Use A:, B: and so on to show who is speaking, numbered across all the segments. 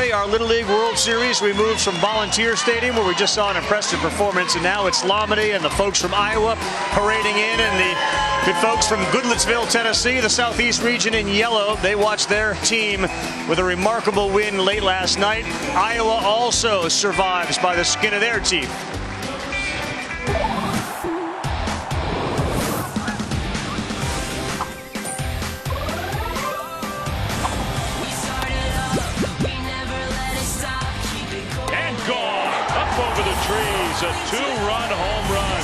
A: Lomity, our Little League World Series. We moved from Volunteer Stadium, where we just saw an impressive performance, and now it's Lomity and the folks from Iowa parading in, and the good folks from Goodlettsville, Tennessee, the Southeast region in yellow. They watched their team with a remarkable win late last night. Iowa also survives by the skin of their teeth.
B: Over the trees, a two-run home run.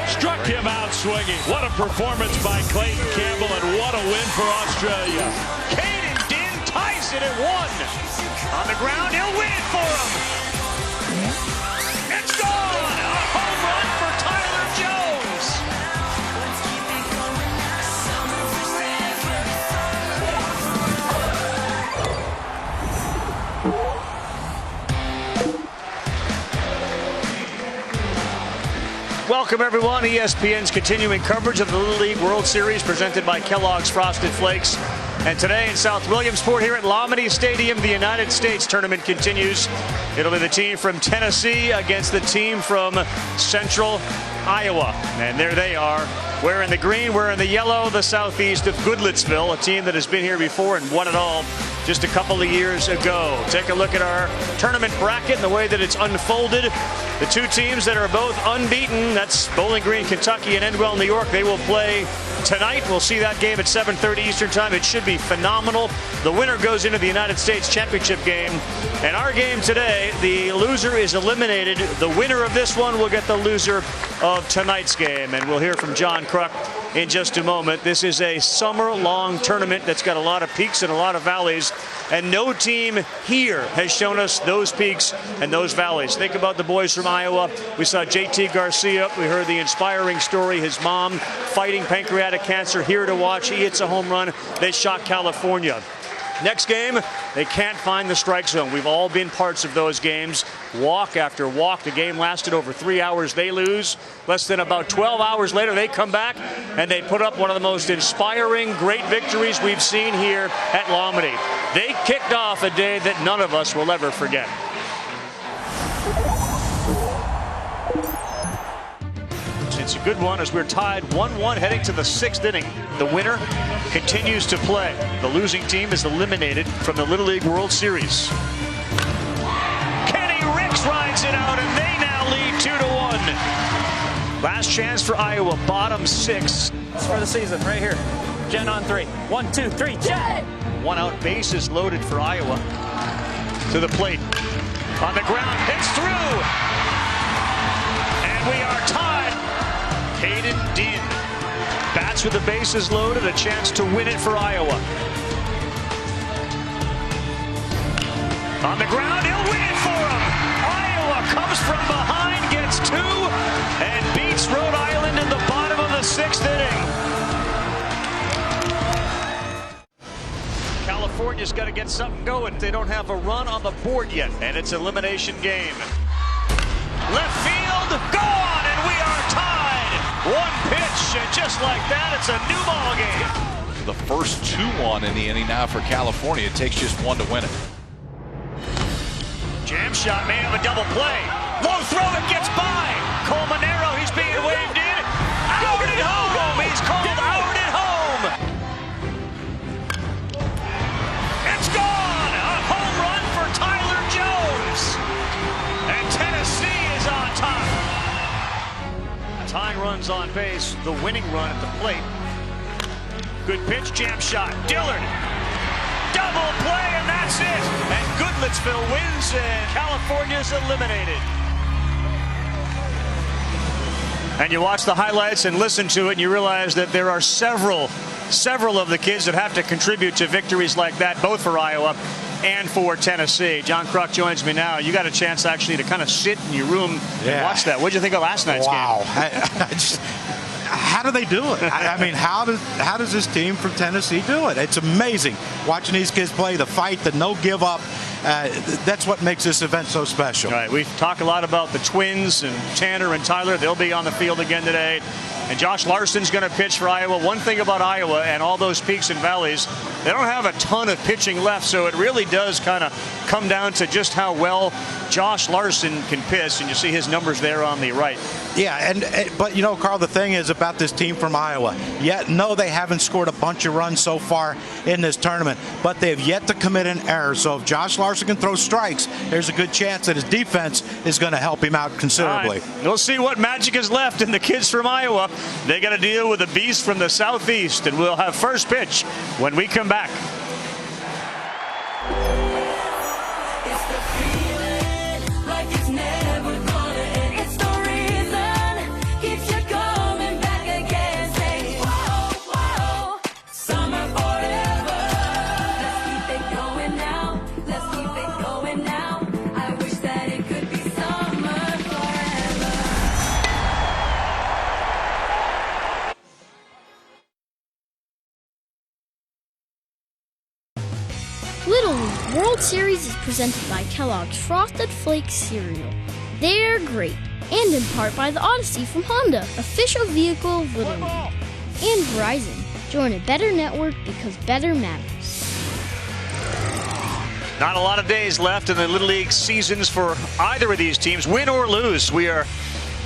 B: Struck him out swinging. What a performance by Clayton Campbell, and what a win for Australia.
A: Caden Din ties it at 1. On the ground, he'll win it for him. It's gone! A home run for Tyler Jones. Welcome, everyone. ESPN's continuing coverage of the Little League World Series presented by Kellogg's Frosted Flakes. And today in South Williamsport here at Lomity Stadium, the United States tournament continues. It'll be the team from Tennessee against the team from Central Iowa. And there they are. We're in the green, we're in the yellow, the southeast of Goodlettsville, a team that has been here before and won it all just a couple of years ago. Take a look at our tournament bracket and the way that it's unfolded. The two teams that are both unbeaten, that's Bowling Green, Kentucky, and Endwell, New York. They will play tonight. We'll see that game at 7:30 Eastern Time. It should be phenomenal. The winner goes into the United States Championship game. And our game today, the loser is eliminated. The winner of this one will get the loser of tonight's game. And we'll hear from John Kruk in just a moment. This is a summer-long tournament that's got a lot of peaks and a lot of valleys, and no team here has shown us those peaks and those valleys. Think about the boys from Iowa. We saw JT Garcia. We heard the inspiring story, his mom fighting pancreatic cancer, here to watch. He hits a home run. They shocked California. Next game, they can't find the strike zone. We've all been parts of those games. Walk after walk. The game lasted over 3 hours. They lose. Less than about 12 hours later, they come back and they put up one of the most inspiring, great victories we've seen here at Lomity. They kicked off a day that none of us will ever forget. It's a good one as we're tied 1-1 heading to the 6th inning. The winner continues to play. The losing team is eliminated from the Little League World Series. Kenny Ricks rides it out, and they now lead 2-1. Last chance for Iowa, bottom 6.
C: For the season, right here. Jen on 3. 1, 2, 3, Jen!
A: One out, bases loaded for Iowa. To the plate. On the ground, hits through. And we are tied. Caden Din bats with the bases loaded, a chance to win it for Iowa. On the ground, he'll win it for him. Iowa comes from behind, gets 2, and beats Rhode Island in the bottom of the 6th inning. California's got to get something going. They don't have a run on the board yet, and it's an elimination game. Left field, gone, and we are tied. One pitch, and just like that, it's a new ball game.
D: The first 2-1 in the inning now for California. It takes just 1 to win it.
A: Jam shot, may have a double play. Low throw, it gets by. Colmanero, he's being waved in. Out at home, he's called out at home. It's gone, a home run for Tyler Jones. And Tennessee is on top. Tying runs on base, the winning run at the plate. Good pitch, jam shot, Dillard. Double play, and that's it. And Goodlettsville wins, and California's eliminated. And you watch the highlights and listen to it, and you realize that there are several of the kids that have to contribute to victories like that, both for Iowa and for Tennessee. John Kruk joins me now. You got a chance actually to kind of sit in your room and watch that. What did you think of last night's game?
E: Wow. How do they do it? I mean, how does this team from Tennessee do it? It's amazing watching these kids play, the fight, the no give up. That's what makes this event so special.
A: All right, we talk a lot about the twins and Tanner and Tyler. They'll be on the field again today. And Josh Larson's going to pitch for Iowa. One thing about Iowa and all those peaks and valleys, they don't have a ton of pitching left, so it really does kind of come down to just how well Josh Larson can pitch, and you see his numbers there on the right.
E: Yeah, but you know, Carl, the thing is about this team from Iowa, no, they haven't scored a bunch of runs so far in this tournament, but they have yet to commit an error. So if Josh Larson can throw strikes, there's a good chance that his defense is going to help him out considerably.
A: Right. We'll see what magic is left in the kids from Iowa. They got to deal with a beast from the southeast, and we'll have first pitch when we come back.
F: Little League World Series is presented by Kellogg's Frosted Flakes cereal. They're great, and in part by the Odyssey from Honda, official vehicle of Little League. And Verizon. Join a better network because better matters.
A: Not a lot of days left in the Little League seasons for either of these teams, win or lose. We are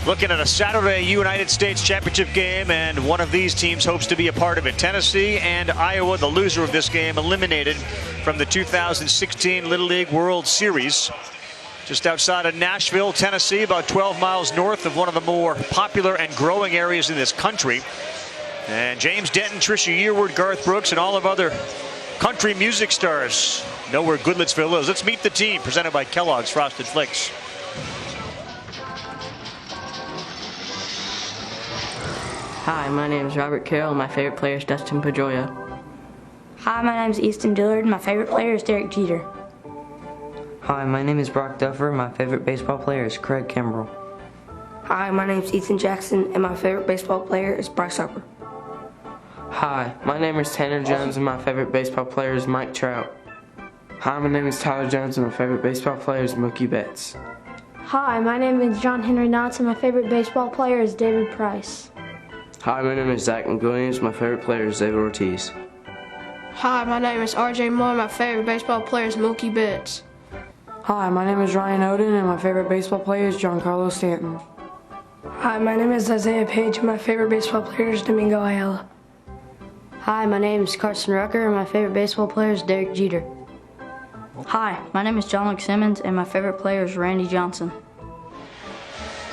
A: looking at a Saturday United States Championship game, and one of these teams hopes to be a part of it. Tennessee and Iowa, the loser of this game, eliminated from the 2016 Little League World Series. Just outside of Nashville, Tennessee, about 12 miles north of one of the more popular and growing areas in this country. And James Denton, Trisha Yearwood, Garth Brooks, and all of other country music stars know where Goodlettsville is. Let's meet the team, presented by Kellogg's Frosted Flakes.
G: Hi, my name is Robert Carroll, and my favorite player is Dustin Pedroia.
H: Hi, my name is Easton Dillard, and my favorite player is Derek Jeter.
G: Hi, my name is Brock Duffer, and my favorite baseball player is Craig Kimbrell.
H: Hi, my name is Ethan Jackson, and my favorite baseball player is Bryce Harper.
G: Hi, my name is Tanner Jones, and my favorite baseball player is Mike Trout. Hi, my name is Tyler Jones, and my favorite baseball player is Mookie Betts.
I: Hi, my name is John Henry Knotts, and my favorite baseball player is David Price.
G: Hi, my name is Zach McWilliams. My favorite player is David Ortiz.
I: Hi, my name is RJ Moore. My favorite baseball player is Mookie Betts.
J: Hi, my name is Ryan Oden, and my favorite baseball player is Giancarlo Stanton.
I: Hi, my name is Isaiah Page, and my favorite baseball player is Domingo Ayala.
K: Hi, my name is Carson Rucker, and my favorite baseball player is Derek Jeter.
L: Hi, my name is John Luke Simmons, and my favorite player is Randy Johnson.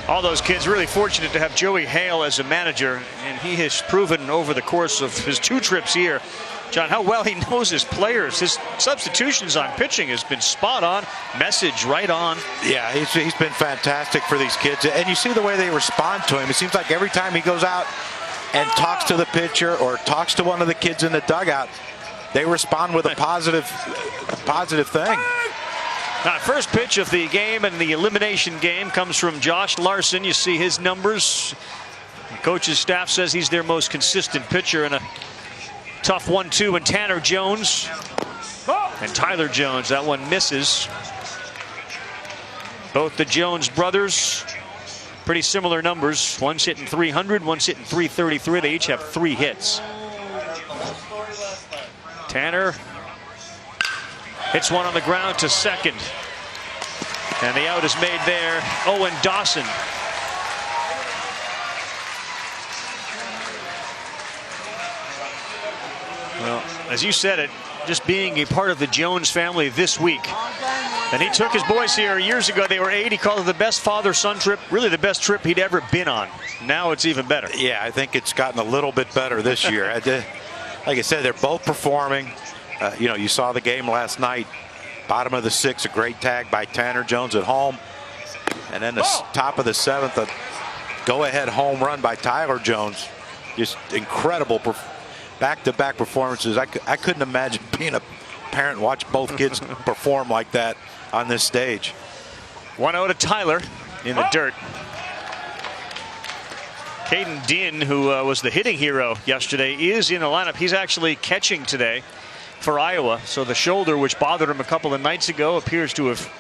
A: All those kids really fortunate to have Joey Hale as a manager, and he has proven over the course of his 2 trips here, John, how well he knows his players. His substitutions on pitching has been spot on, message right on.
E: Yeah, he's been fantastic for these kids, and you see the way they respond to him. It seems like every time he goes out and talks to the pitcher or talks to one of the kids in the dugout, they respond with a positive thing.
A: First pitch of the game and the elimination game comes from Josh Larson. You see his numbers. The coach's staff says he's their most consistent pitcher, and a tough 1-2 and Tanner Jones and Tyler Jones. That one misses. Both the Jones brothers, pretty similar numbers. One's hitting 300, one's hitting 333. They each have 3 hits. Tanner hits one on the ground to second. And the out is made there. Owen Dawson. Well, as you said it, just being a part of the Jones family this week. And he took his boys here years ago. They were 8. He called it the best father-son trip, really the best trip he'd ever been on. Now it's even better.
E: Yeah, I think it's gotten a little bit better this year. Like I said, they're both performing. You saw the game last night. Bottom of the 6th, a great tag by Tanner Jones at home. And then the top of the 7th, a go-ahead home run by Tyler Jones. Just incredible back-to-back performances. I couldn't imagine being a parent and watch both kids perform like that on this stage.
A: 1-0 to Tyler in the dirt. Caden Din, who was the hitting hero yesterday, is in the lineup. He's actually catching today for Iowa. So the shoulder, which bothered him a couple of nights ago, appears to have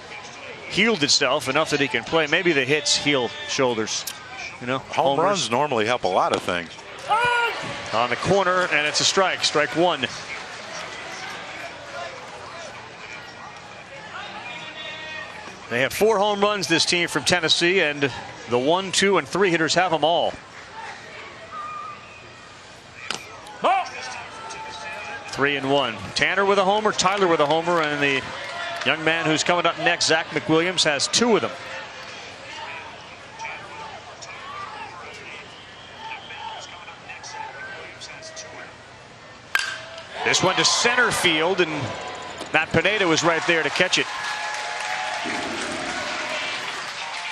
A: healed itself enough that he can play. Maybe the hits heal shoulders. You know,
E: home runs normally help a lot of things.
A: On the corner, and it's a strike. Strike one. They have 4 home runs, this team from Tennessee, and the 1, 2, and 3 hitters have them all. 3-1. Tanner with a homer, Tyler with a homer, and the young man who's coming up next, Zach McWilliams, has 2 of them. This one to center field, and Matt Pineda was right there to catch it.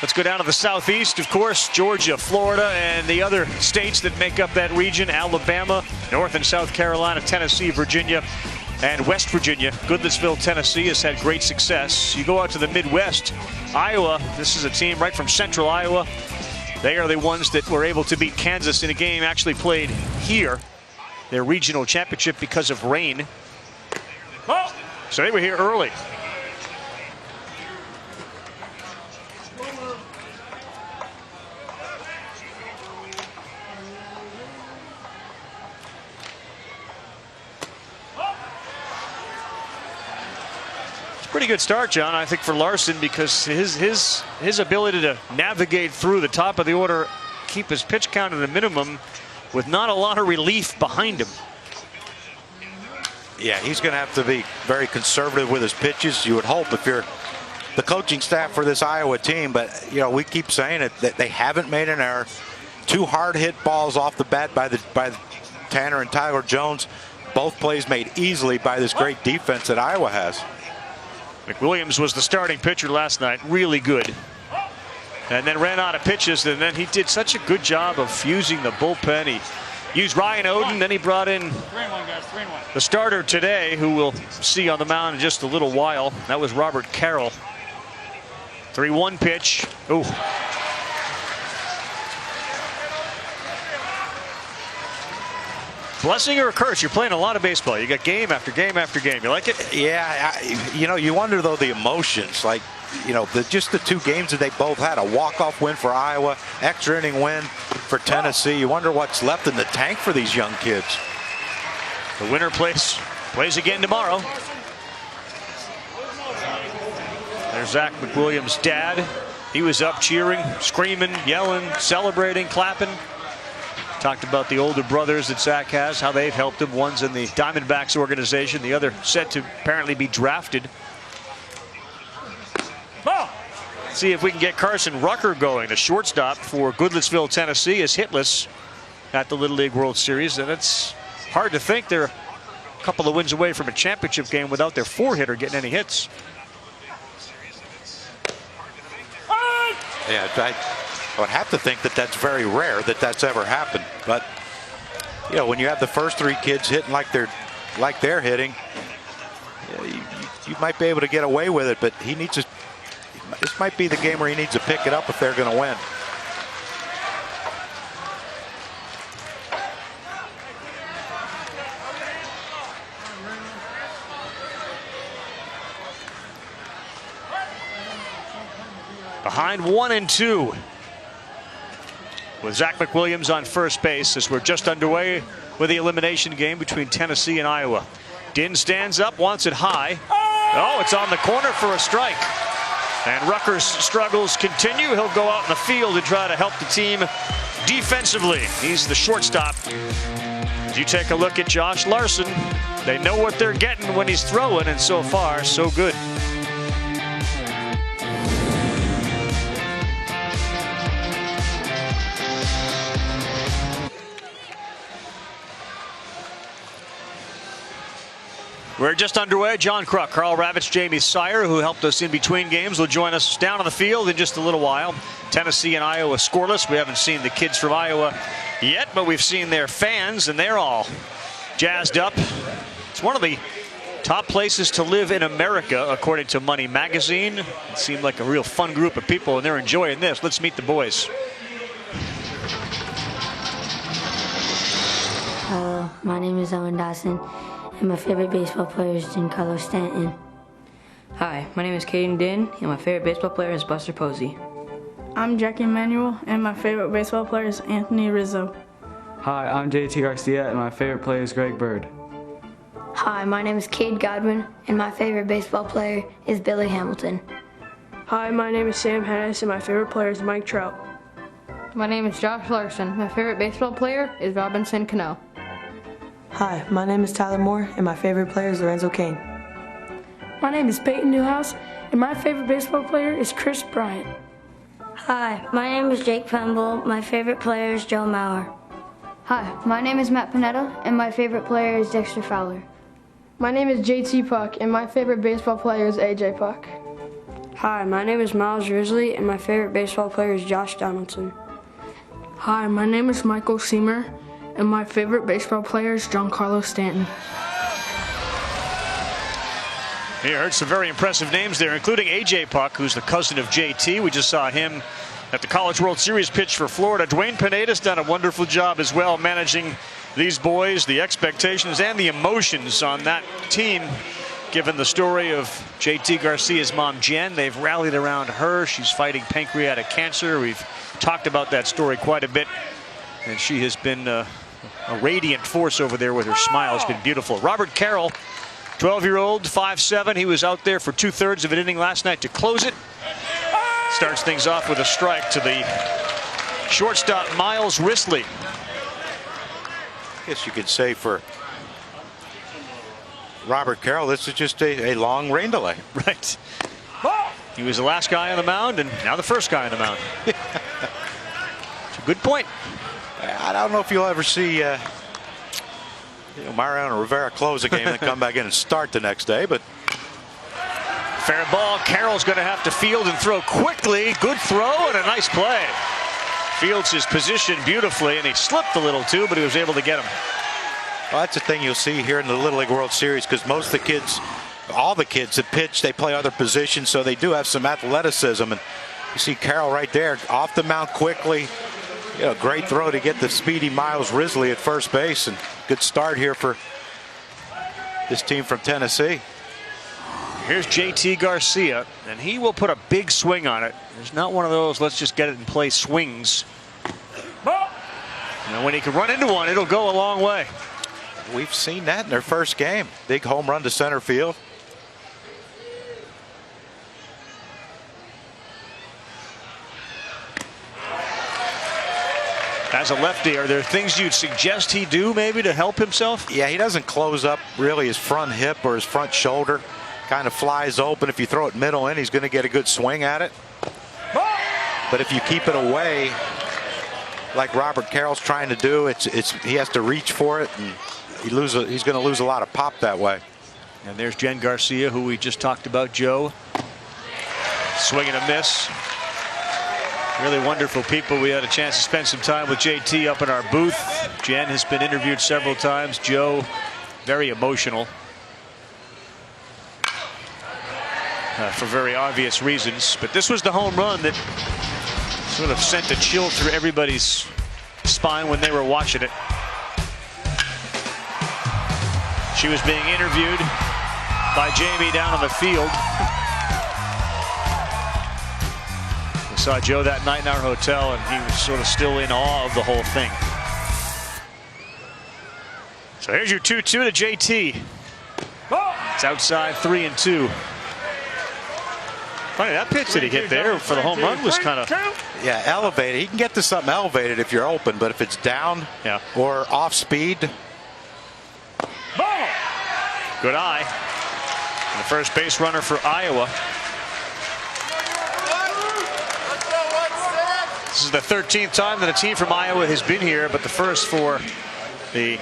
A: Let's go down to the southeast, of course, Georgia, Florida, and the other states that make up that region, Alabama, North and South Carolina, Tennessee, Virginia, and West Virginia. Goodlettsville, Tennessee has had great success. You go out to the Midwest, Iowa, this is a team right from central Iowa. They are the ones that were able to beat Kansas in a game actually played here, their regional championship, because of rain. So they were here early. Pretty good start, John, I think, for Larson, because his ability to navigate through the top of the order, keep his pitch count at a minimum with not a lot of relief behind him.
E: Yeah, he's going to have to be very conservative with his pitches, you would hope, if you're the coaching staff for this Iowa team. But, you know, we keep saying it, that they haven't made an error. 2 hard hit balls off the bat by Tanner and Tyler Jones. Both plays made easily by this great defense that Iowa has.
A: McWilliams was the starting pitcher last night, really good. And then ran out of pitches, and then he did such a good job of fusing the bullpen. He used Ryan Oden, then he brought in the starter today, who we'll see on the mound in just a little while. That was Robert Carroll. 3-1 pitch. Ooh. Blessing or a curse? You're playing a lot of baseball. You got game after game after game. You like it?
E: Yeah, you know, you wonder, though, the emotions. Like, you know, just the 2 games that they both had. A walk-off win for Iowa, extra inning win for Tennessee. You wonder what's left in the tank for these young kids.
A: The winner plays again tomorrow. There's Zach McWilliams' dad. He was up cheering, screaming, yelling, celebrating, clapping. Talked about the older brothers that Zach has, how they've helped him. One's in the Diamondbacks organization, the other set to apparently be drafted. See if we can get Carson Rucker going. The shortstop for Goodlettsville, Tennessee, is hitless at the Little League World Series, and it's hard to think they're a couple of wins away from a championship game without their 4-hitter getting any hits.
E: Yeah, I would have to think that that's very rare that that's ever happened. But, you know, when you have the first 3 kids hitting like they're hitting, you might be able to get away with it. But he needs to. This might be the game where he needs to pick it up if they're going to win.
A: Behind 1-2 with Zach McWilliams on first base as we're just underway with the elimination game between Tennessee and Iowa. Din stands up, wants it high. Oh, it's on the corner for a strike. And Rucker's struggles continue. He'll go out in the field and try to help the team defensively. He's the shortstop. As you take a look at Josh Larson, they know what they're getting when he's throwing, and so far, so good. We're just underway. John Kruk, Carl Ravitch, Jamie Sire, who helped us in between games, will join us down on the field in just a little while. Tennessee and Iowa scoreless. We haven't seen the kids from Iowa yet, but we've seen their fans, and they're all jazzed up. It's one of the top places to live in America, according to Money Magazine. It seemed like a real fun group of people, and they're enjoying this. Let's meet the boys.
K: Hello, my name is Owen Dawson. And my favorite baseball player is Giancarlo Stanton.
J: Hi, my name is Caden Din, and my favorite baseball player is Buster Posey.
M: I'm Jackie Emanuel, and my favorite baseball player is Anthony Rizzo.
J: Hi, I'm JT Garcia, and my favorite player is Greg Bird.
H: Hi, my name is Cade Godwin, and my favorite baseball player is Billy Hamilton.
I: Hi, my name is Sam Hennis, and my favorite player is Mike Trout.
N: My name is Josh Larson. My favorite baseball player is Robinson Cano.
J: Hi, my name is Tyler Moore, and my favorite player is Lorenzo Cain.
I: My name is Peyton Newhouse, and my favorite baseball player is Chris Bryant.
K: Hi, my name is Jake Pemble. My favorite player is Joe Mauer.
L: Hi, my name is Matt Panetta, and my favorite player is Dexter Fowler.
I: My name is JT Puck, and my favorite baseball player is AJ Puck.
K: Hi, my name is Miles Risley, and my favorite baseball player is Josh Donaldson.
M: Hi, my name is Michael Seamer, and my favorite baseball player is Giancarlo Stanton.
A: You heard some very impressive names there, including A.J. Puck, who's the cousin of J.T. We just saw him at the College World Series pitch for Florida. Dwayne Pineda's done a wonderful job as well managing these boys, the expectations and the emotions on that team. Given the story of J.T. Garcia's mom, Jen, they've rallied around her. She's fighting pancreatic cancer. We've talked about that story quite a bit. And she has been a radiant force over there with her smile. It's been beautiful. Robert Carroll, 12-year-old, 5'7". He was out there for 2/3 of an inning last night to close it. Starts things off with a strike to the shortstop, Miles Risley.
E: I guess you could say for Robert Carroll, this is just a long rain delay.
A: Right. He was the last guy on the mound, and now the first guy on the mound. It's a good point.
E: I don't know if you'll ever see Mariano Rivera close a game and come back in and start the next day, but
A: fair ball. Carroll's going to have to field and throw quickly. Good throw and a nice play. Fields his position beautifully, and he slipped a little too, but he was able to get him.
E: Well, that's the thing you'll see here in the Little League World Series, because most of the kids, all the kids that pitch, they play other positions, so they do have some athleticism. And you see Carroll right there off the mound quickly. You know, great throw to get the speedy Miles Risley at first base, and good start here for this team from Tennessee.
A: Here's JT Garcia, and he will put a big swing on it. There's not one of those let's just get it in play swings. And when he can run into one, it'll go a long way.
E: We've seen that in their first game. Big home run to center field.
A: As a lefty, are there things you'd suggest he do maybe to help himself?
E: Yeah, he doesn't close up really his front hip or his front shoulder. Kind of flies open. If you throw it middle in, he's going to get a good swing at it. But if you keep it away, like Robert Carroll's trying to do, he has to reach for it, and he's going to lose a lot of pop that way.
A: And there's Jen Garcia, who we just talked about. Joe, swing and a miss. Really wonderful people. We had a chance to spend some time with JT up in our booth. Jen has been interviewed several times. Joe, very emotional. For very obvious reasons. But this was the home run that sort of sent a chill through everybody's spine when they were watching it. She was being interviewed by Jamie down on the field. We saw Joe that night in our hotel, and he was sort of still in awe of the whole thing. So here's your 2-2 to JT. It's outside 3-2. Funny, that pitch that he hit there for the home run was kind of,
E: yeah, elevated. He can get to something elevated if you're open, but if it's down or off speed.
A: Good eye. And the first base runner for Iowa. This is the 13th time that a team from Iowa has been here, but the first for the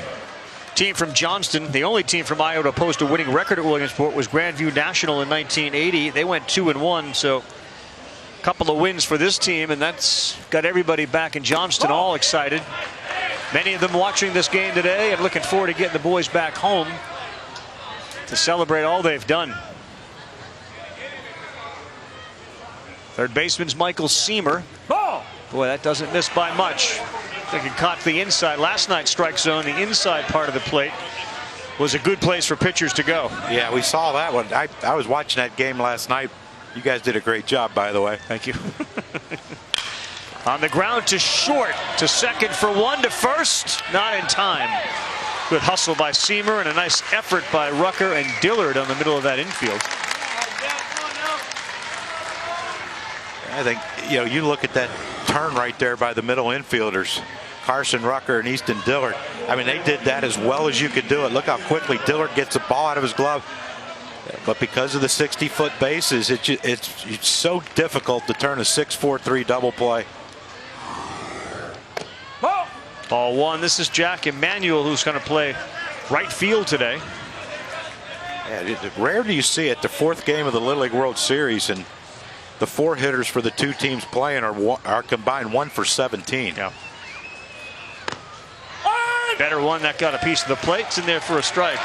A: team from Johnston. The only team from Iowa to post a winning record at Williamsport was Grandview National in 1980. They went 2-1, so a couple of wins for this team, and that's got everybody back in Johnston all excited. Many of them watching this game today and looking forward to getting the boys back home to celebrate all they've done. Third baseman's Michael Seamer. Boy, that doesn't miss by much. I think it caught the inside. Last night's strike zone, the inside part of the plate, was a good place for pitchers to go.
E: Yeah, we saw that one. I was watching that game last night. You guys did a great job, by the way.
A: Thank you. On the ground to short, to second for one, to first, not in time. Good hustle by Seamer and a nice effort by Rucker and Dillard on the middle of that infield.
E: I think, you look at that turn right there by the middle infielders, Carson Rucker and Easton Dillard. I mean, they did that as well as you could do it. Look how quickly Dillard gets the ball out of his glove. But because of the 60-foot bases, it's so difficult to turn a 6-4-3 double play.
A: Ball one. This is Jack Emanuel, who's going to play right field today.
E: Yeah, rare do you see it. The fourth game of the Little League World Series, and the 4 hitters for the 2 teams playing are combined 1 for 17.
A: Yeah. Better one that got a piece of the plate. It's in there for a strike.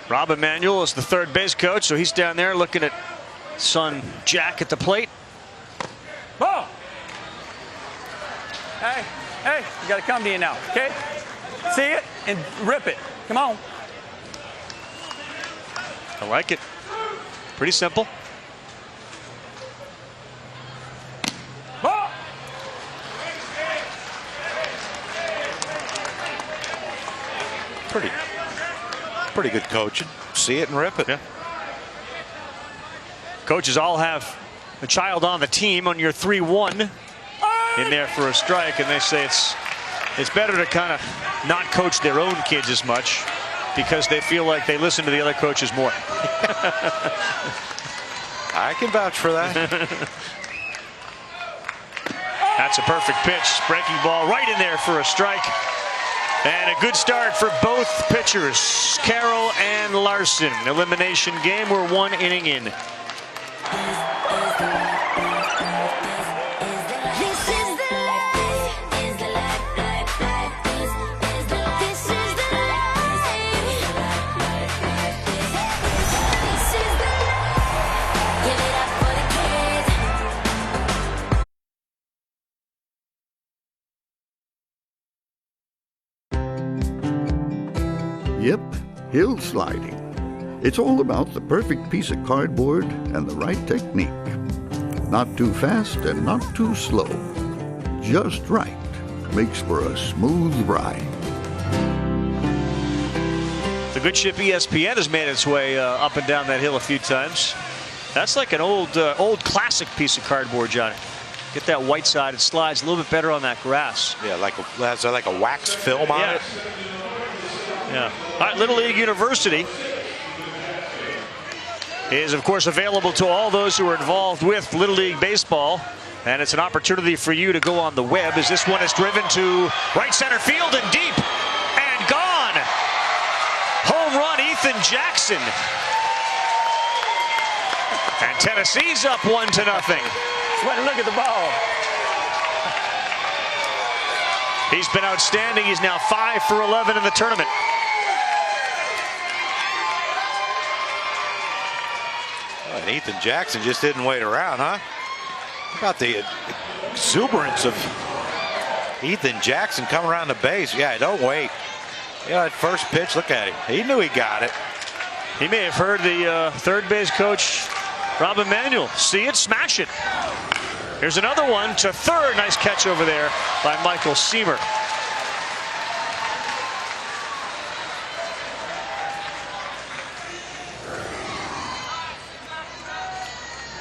A: Rob Emanuel is the third base coach, so he's down there looking at son Jack at the plate.
C: Ball. Hey, you got to come to you now, okay? See it and rip it. Come on.
A: I like it. Pretty simple.
C: Ball.
E: Pretty good coaching. See it and rip it.
A: Yeah. Coaches all have a child on the team on your 3-1 in there for a strike, and they say it's better to kind of not coach their own kids as much because they feel like they listen to the other coaches more.
E: I can vouch for that.
A: That's a perfect pitch. Breaking ball right in there for a strike. And a good start for both pitchers, Carroll and Larson. Elimination game. We're 1 inning in.
O: Yep, hill sliding. It's all about the perfect piece of cardboard and the right technique. Not too fast and not too slow. Just right makes for a smooth ride.
A: The good ship ESPN has made its way up and down that hill a few times. That's like an old classic piece of cardboard, Johnny. Get that white side. It slides a little bit better on that grass.
E: Yeah, like a wax film on it.
A: Yeah. All right, Little League University is, of course, available to all those who are involved with Little League Baseball. And it's an opportunity for you to go on the web as this one is driven to right center field and deep and gone. Home run, Ethan Jackson. And Tennessee's up 1-0.
C: Way to look at the ball.
A: He's been outstanding. He's now 5 for 11 in the tournament.
E: And Ethan Jackson just didn't wait around, huh? How about the exuberance of Ethan Jackson coming around the base? Yeah, don't wait. That first pitch, look at him. He knew he got it.
A: He may have heard the third base coach, Rob Emanuel. See it, smash it. Here's another one to third. Nice catch over there by Michael Seamer.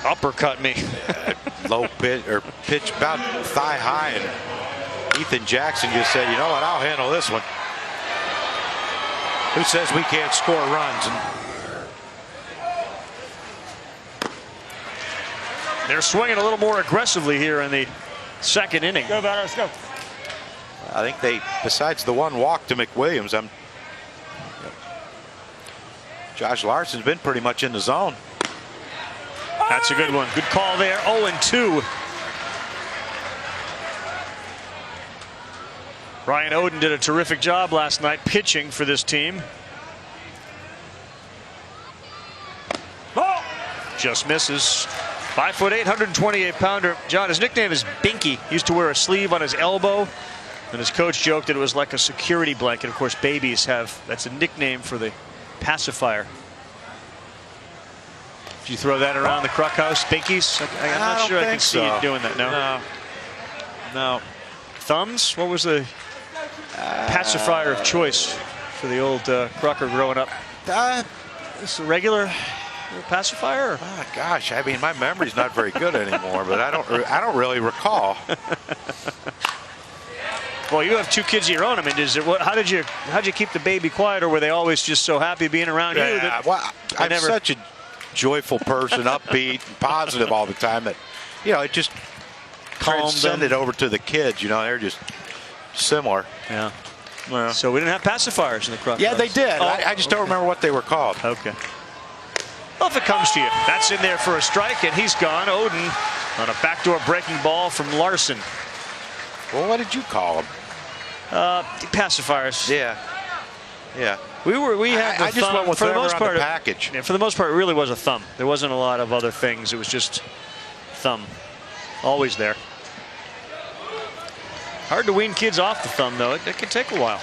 A: Uppercut me.
E: Low pitch or pitch about thigh high, and Ethan Jackson just said, you know what, I'll handle this one. Who says we can't score runs? And
A: they're swinging a little more aggressively here in the second inning.
C: Go, batter, let's go.
E: I think they, besides the one walk to McWilliams, Josh Larson's been pretty much in the zone.
A: That's a good one. Good call there. 0-2. Ryan Oden did a terrific job last night pitching for this team.
C: Ball.
A: Just misses. 5'8", 128-pounder. John, his nickname is Binky. He used to wear a sleeve on his elbow, and his coach joked that it was like a security blanket. Of course, babies have, that's a nickname for the pacifier. Did you throw that around the Kruk house? Binkies? I'm not sure I can see you doing that. No. Thumbs? What was the pacifier of choice for the old Krucker growing up? It's a regular pacifier?
E: Oh, gosh, I mean, my memory's not very good anymore, but I don't really recall.
A: Well, you have 2 kids of your own. I mean, how'd you keep the baby quiet, or were they always just so happy being around you?
E: I'm such a joyful person, upbeat and positive all the time that, it just send it over to the kids. They're just similar.
A: Yeah. So we didn't have pacifiers in the Kruk.
E: Yeah, they did. I just don't remember what they were called.
A: Okay. Well, if it comes to you, that's in there for a strike, and he's gone. Oden on a backdoor breaking ball from Larson.
E: Well, what did you call them?
A: Pacifiers.
E: Yeah.
A: We had the
E: I just
A: thumb.
E: went with
A: for the most part,
E: the package.
A: Yeah, for the most part, it really was a thumb. There wasn't a lot of other things. It was just thumb. Always there. Hard to wean kids off the thumb, though. It can take a while.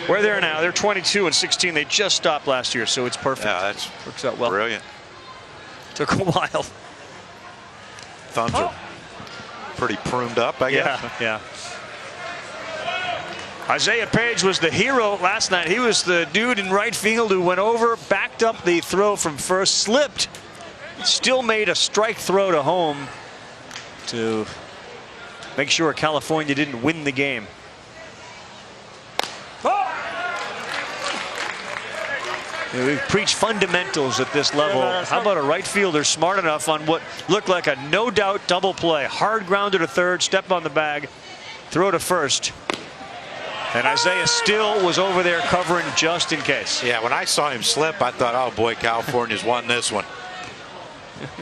A: We're there now. They're 22 and 16. They just stopped last year, so it's perfect.
E: Yeah, that
A: works out well.
E: Brilliant.
A: Took a while.
E: Thumbs are pretty pruned up, I guess.
A: Yeah. Isaiah Page was the hero last night. He was the dude in right field who went over, backed up the throw from first, slipped, still made a strike throw to home to make sure California didn't win the game. We preach fundamentals at this level. How about a right fielder smart enough on what looked like a no-doubt double play? Hard grounder to third, step on the bag, throw to first. And Isaiah still was over there covering just in case.
E: Yeah, when I saw him slip, I thought, oh boy, California's won this one.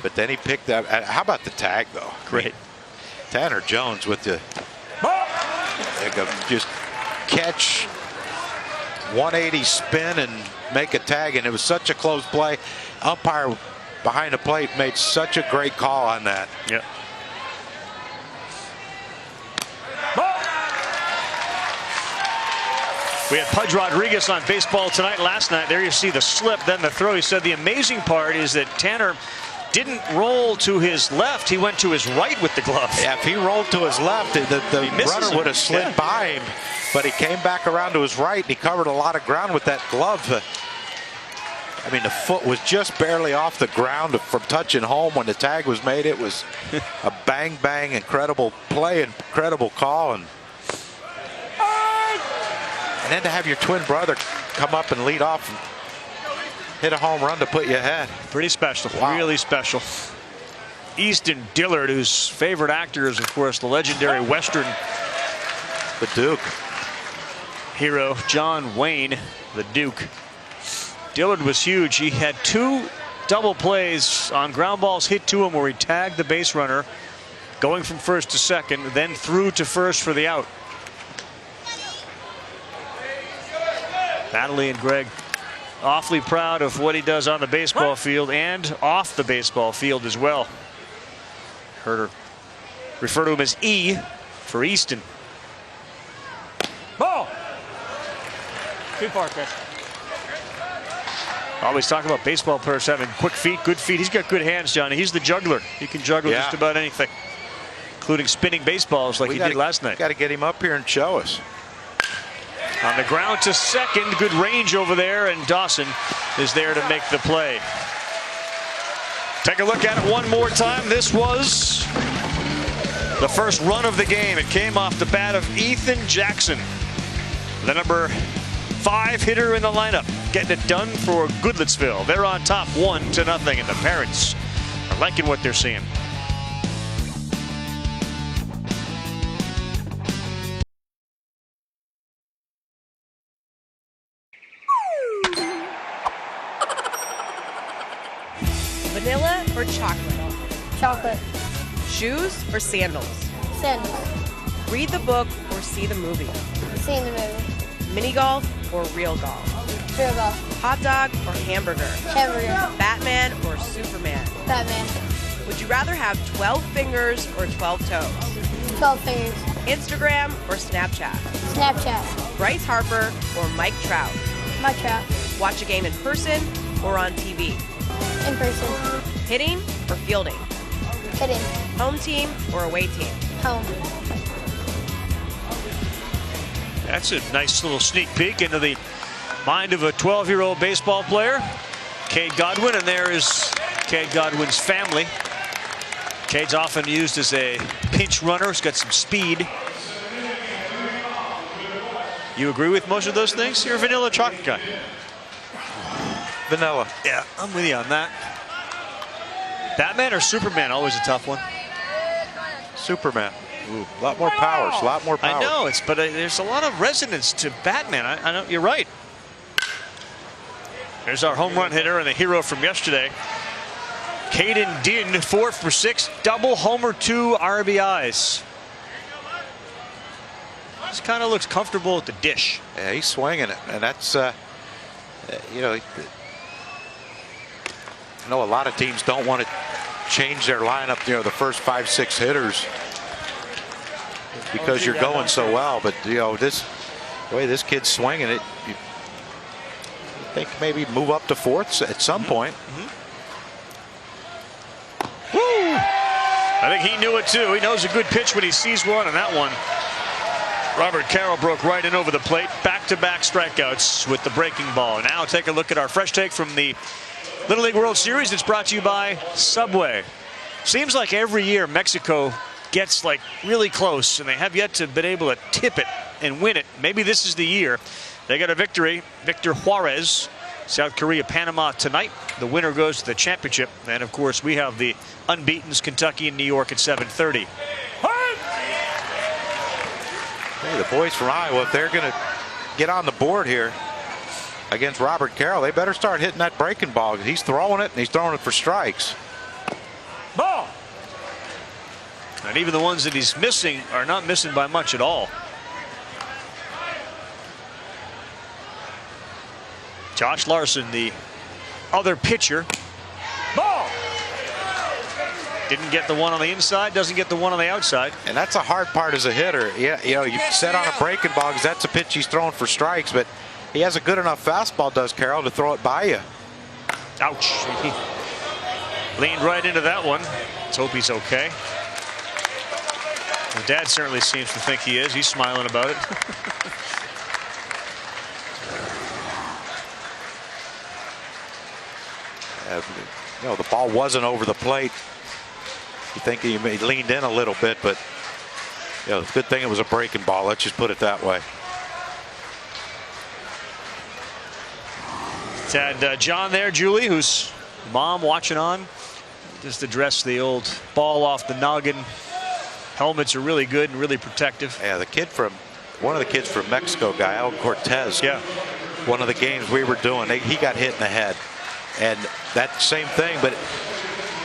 E: But then he picked that. How about the tag, though?
A: Great.
E: Tanner Jones with the just catch, 180 spin and make a tag, and it was such a close play. Umpire behind the plate made such a great call on that.
A: Yep. We had Pudge Rodriguez on Baseball Tonight last night. There you see the slip, then the throw. He said the amazing part is that Tanner didn't roll to his left. He went to his right with the glove.
E: Yeah, if he rolled to his left, the runner would have slid by him. But he came back around to his right, and he covered a lot of ground with that glove. I mean, the foot was just barely off the ground from touching home when the tag was made. It was a bang, bang, incredible play, incredible call. And then to have your twin brother come up and lead off and hit a home run to put you ahead.
A: Pretty special. Wow. Really special. Easton Dillard, whose favorite actor is, of course, the legendary Western
E: The Duke
A: hero, John Wayne, the Duke. Dillard was huge. He had 2 double plays on ground balls hit to him where he tagged the base runner, going from first to second, then threw to first for the out. Natalie and Greg awfully proud of what he does on the baseball field and off the baseball field as well. Heard her refer to him as E for Easton.
C: Ball. Too far, Chris.
A: Always talk about baseball players having quick feet, good feet. He's got good hands, Johnny. He's the juggler. He can juggle just about anything, including spinning baseballs like he did last night.
E: Got to get him up here and show us.
A: On the ground to second, good range over there, and Dawson is there to make the play. Take a look at it one more time. This was the first run of the game. It came off the bat of Ethan Jackson, the number 5 hitter in the lineup, getting it done for Goodlettsville. They're on top 1-0, and the parents are liking what they're seeing.
P: Vanilla or chocolate?
I: Chocolate.
P: Shoes or sandals?
I: Sandals.
P: Read the book or see the movie?
I: Seeing the movie.
P: Mini golf or real golf?
I: Real golf.
P: Hot dog or hamburger?
I: Hamburger.
P: Batman or Superman?
I: Batman.
P: Would you rather have 12 fingers or 12 toes?
I: 12 fingers.
P: Instagram or Snapchat?
I: Snapchat.
P: Bryce Harper or Mike Trout?
I: Mike Trout.
P: Watch a game in person or on TV?
F: In person.
P: Hitting or fielding?
F: Hitting.
P: Home team or away team?
F: Home.
A: That's a nice little sneak peek into the mind of a 12-year-old baseball player, Cade Godwin, and there is Cade Godwin's family. Cade's often used as a pinch runner. He's got some speed. You agree with most of those things? You're a vanilla chocolate guy.
E: Vanilla.
A: Yeah, I'm with you on that. Batman or Superman? Always a tough one.
E: Superman. Ooh, a lot more powers. A lot more power.
A: I know but there's a lot of resonance to Batman. I know you're right. There's our home run hitter and the hero from yesterday, Caden Din, 4 for 6, double homer, 2 RBIs. This kind of looks comfortable at the dish.
E: Yeah, he's swinging it, and that's you know, I know a lot of teams don't want to change their lineup, you know, the first 5-6 hitters because you're going so well, but you know, the way this kid's swinging it, you think maybe move up to fourth at some point.
A: Woo! I think he knew it too. He knows a good pitch when he sees one, and that one, Robert Carroll broke right in over the plate. Back-to-back strikeouts with the breaking ball. Now take a look at our fresh take from the Little League World Series. It's brought to you by Subway. Seems like every year Mexico gets like really close, and they have yet to been able to tip it and win it. Maybe this is the year. They got a victory. Victor Juarez, South Korea, Panama tonight. The winner goes to the championship. And of course, we have the unbeatens, Kentucky and New York at 7:30.
E: Hey, the boys from Iowa, if they're going to get on the board here against Robert Carroll, they better start hitting that breaking ball. He's throwing it, and he's throwing it for strikes.
A: Ball. And even the ones that he's missing are not missing by much at all. Josh Larson, the other pitcher. Ball. Didn't get the one on the inside, doesn't get the one on the outside.
E: And that's a hard part as a hitter. Yeah, you know, you set on a breaking ball because that's a pitch he's throwing for strikes, but he has a good enough fastball, does Carroll, to throw it by you.
A: Ouch. He leaned right into that one. Let's hope he's okay. His dad certainly seems to think he is. He's smiling about it.
E: You know, the ball wasn't over the plate. You think he leaned in a little bit, but you know, good thing it was a breaking ball. Let's just put it that way.
A: It's had John there, Julie, whose mom watching on. Just address the old ball off the noggin. Helmets are really good and really protective.
E: Yeah, one of the kids from Mexico, guy El Cortez.
A: Yeah.
E: One of the games we were doing, he got hit in the head, and that same thing, but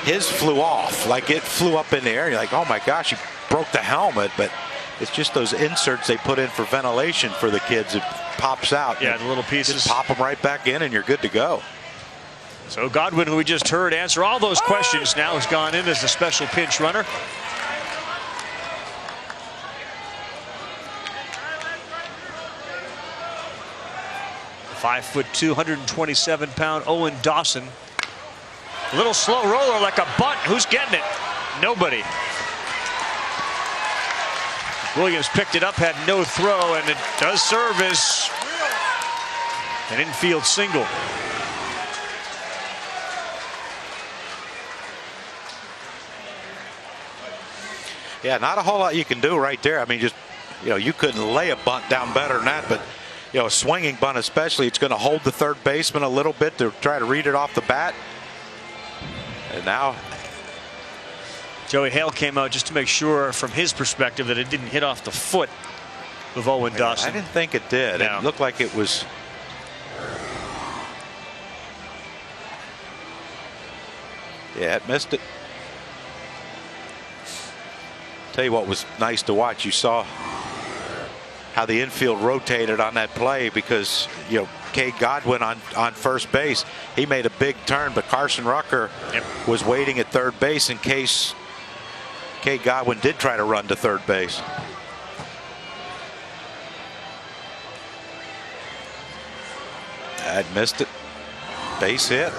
E: his flew off, like it flew up in the air. You're like, oh my gosh, he broke the helmet, but it's just those inserts they put in for ventilation for the kids. It pops out.
A: Yeah, the little pieces.
E: Just pop them right back in, and you're good to go.
A: So Godwin, who we just heard answer all those questions, now has gone in as a special pinch runner. The 5'2", 127-pound Owen Dawson. A little slow roller like a bunt. Who's getting it? Nobody. Williams picked it up, had no throw, and it does serve as an infield single.
E: Yeah, not a whole lot you can do right there. I mean, just, you know, you couldn't lay a bunt down better than that, but you know, a swinging bunt especially, it's going to hold the third baseman a little bit to try to read it off the bat. And now
A: Joey Hale came out just to make sure from his perspective that it didn't hit off the foot of Owen Dawson.
E: I didn't think it did.
A: No.
E: It looked like it was. Yeah, it missed it. Tell you what was nice to watch. You saw how the infield rotated on that play because, you know, Cade Godwin on first base, he made a big turn, but Carson Rucker was waiting at third base in case Cade Godwin did try to run to third base. I missed it. Base hit.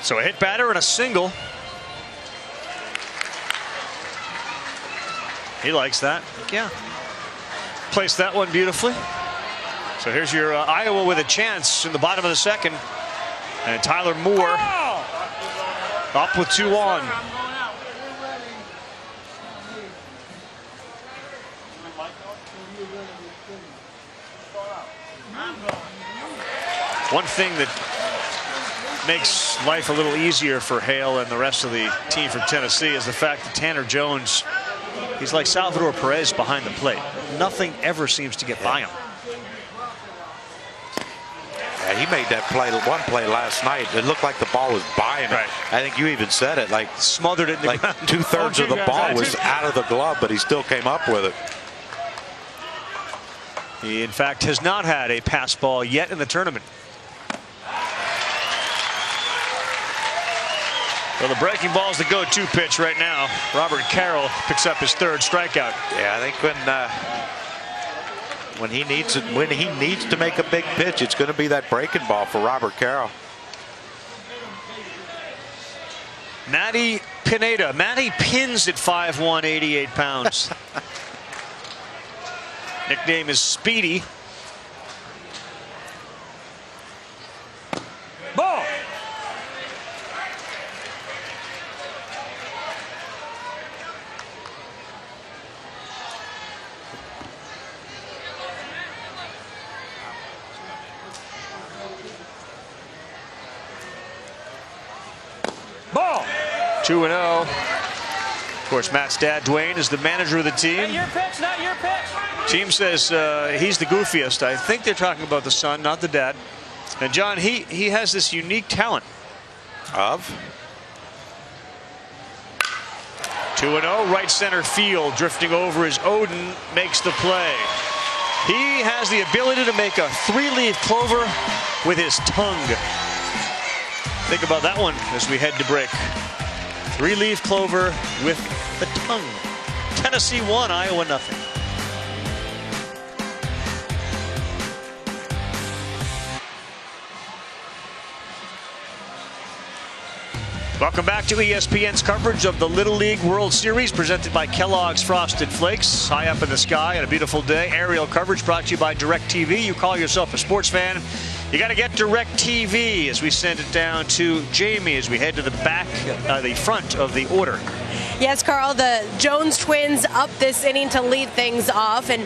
A: So a hit batter and a single. He likes that. Yeah. Placed that one beautifully. So here's your Iowa with a chance in the bottom of the second. And Tyler Moore up with 2 on. One thing that makes life a little easier for Hale and the rest of the team from Tennessee is the fact that Tanner Jones, he's like Salvador Perez behind the plate. Nothing ever seems to get by him.
E: Yeah, he made that play, one play last night. It looked like the ball was by him.
A: Right.
E: I think you even said it, like
A: smothered it in the ground.
E: 2/3 of the ball was out of the glove, but he still came up with it.
A: He, in fact, has not had a pass ball yet in the tournament. So the breaking ball is the go-to pitch right now. Robert Carroll picks up his 3rd strikeout.
E: Yeah, I think when he needs to make a big pitch, it's going to be that breaking ball for Robert Carroll.
A: Matty Pineda. Matty pins at 5'1", 88 pounds. Nickname is Speedy. Ball. Ball. 2-0. Of course, Matt's dad, Dwayne, is the manager of the team.
C: Your pitch, not your pitch.
A: Team says he's the goofiest. I think they're talking about the son, not the dad. And John, he has this unique talent.
E: Of?
A: 2-0, right center field, drifting over as Odin makes the play. He has the ability to make a 3-leaf clover with his tongue. Think about that one as we head to break. 3-leaf clover with the tongue. Tennessee 1, Iowa nothing. Welcome back to ESPN's coverage of the Little League World Series presented by Kellogg's Frosted Flakes. High up in the sky on a beautiful day. Aerial coverage brought to you by DirecTV. You call yourself a sports fan, you got to get DirecTV as we send it down to Jamie as we head to the back, the front of the order.
P: Yes, Carl, the Jones twins up this inning to lead things off, and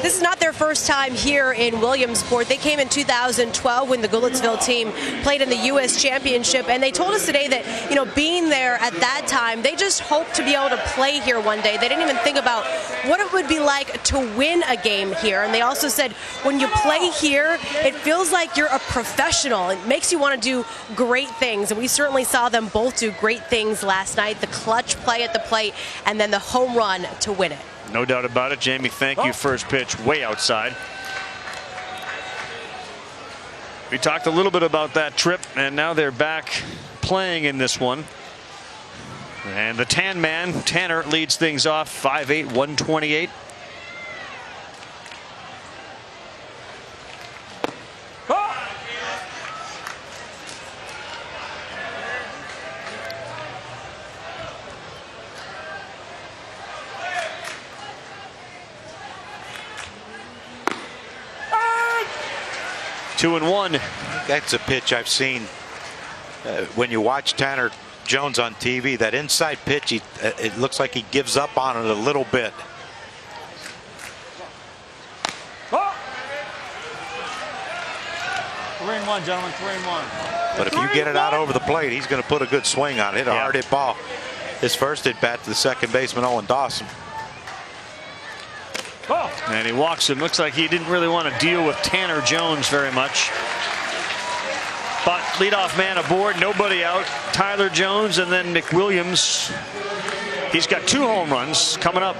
P: this is not their first time here in Williamsport. They came in 2012 when the Goodlettsville team played in the U.S. Championship, and they told us today that, you know, being there at that time, they just hoped to be able to play here one day. They didn't even think about what it would be like to win a game here, and they also said when you play here, it feels like you're a professional. It makes you want to do great things, and we certainly saw them both do great things last night. The clutch play at the plate, and then the home run to win it.
A: No doubt about it. Jamie, thank you. First pitch way outside. We talked a little bit about that trip, and now they're back playing in this one. And the tan man, Tanner, leads things off 5'8", 128. Two and one.
E: That's a pitch I've seen when you watch Tanner Jones on TV. That inside pitch, it looks like he gives up on it a little bit.
C: Oh. 3-1, gentlemen, 3-1.
E: But if you get it out over the plate, he's going to put a good swing on it. Hit a hard hit ball. His first at bat to the second baseman, Owen Dawson.
A: And he walks him. Looks like he didn't really want to deal with Tanner Jones very much. But leadoff man aboard, nobody out. Tyler Jones and then Nick Williams. He's got 2 home runs coming up.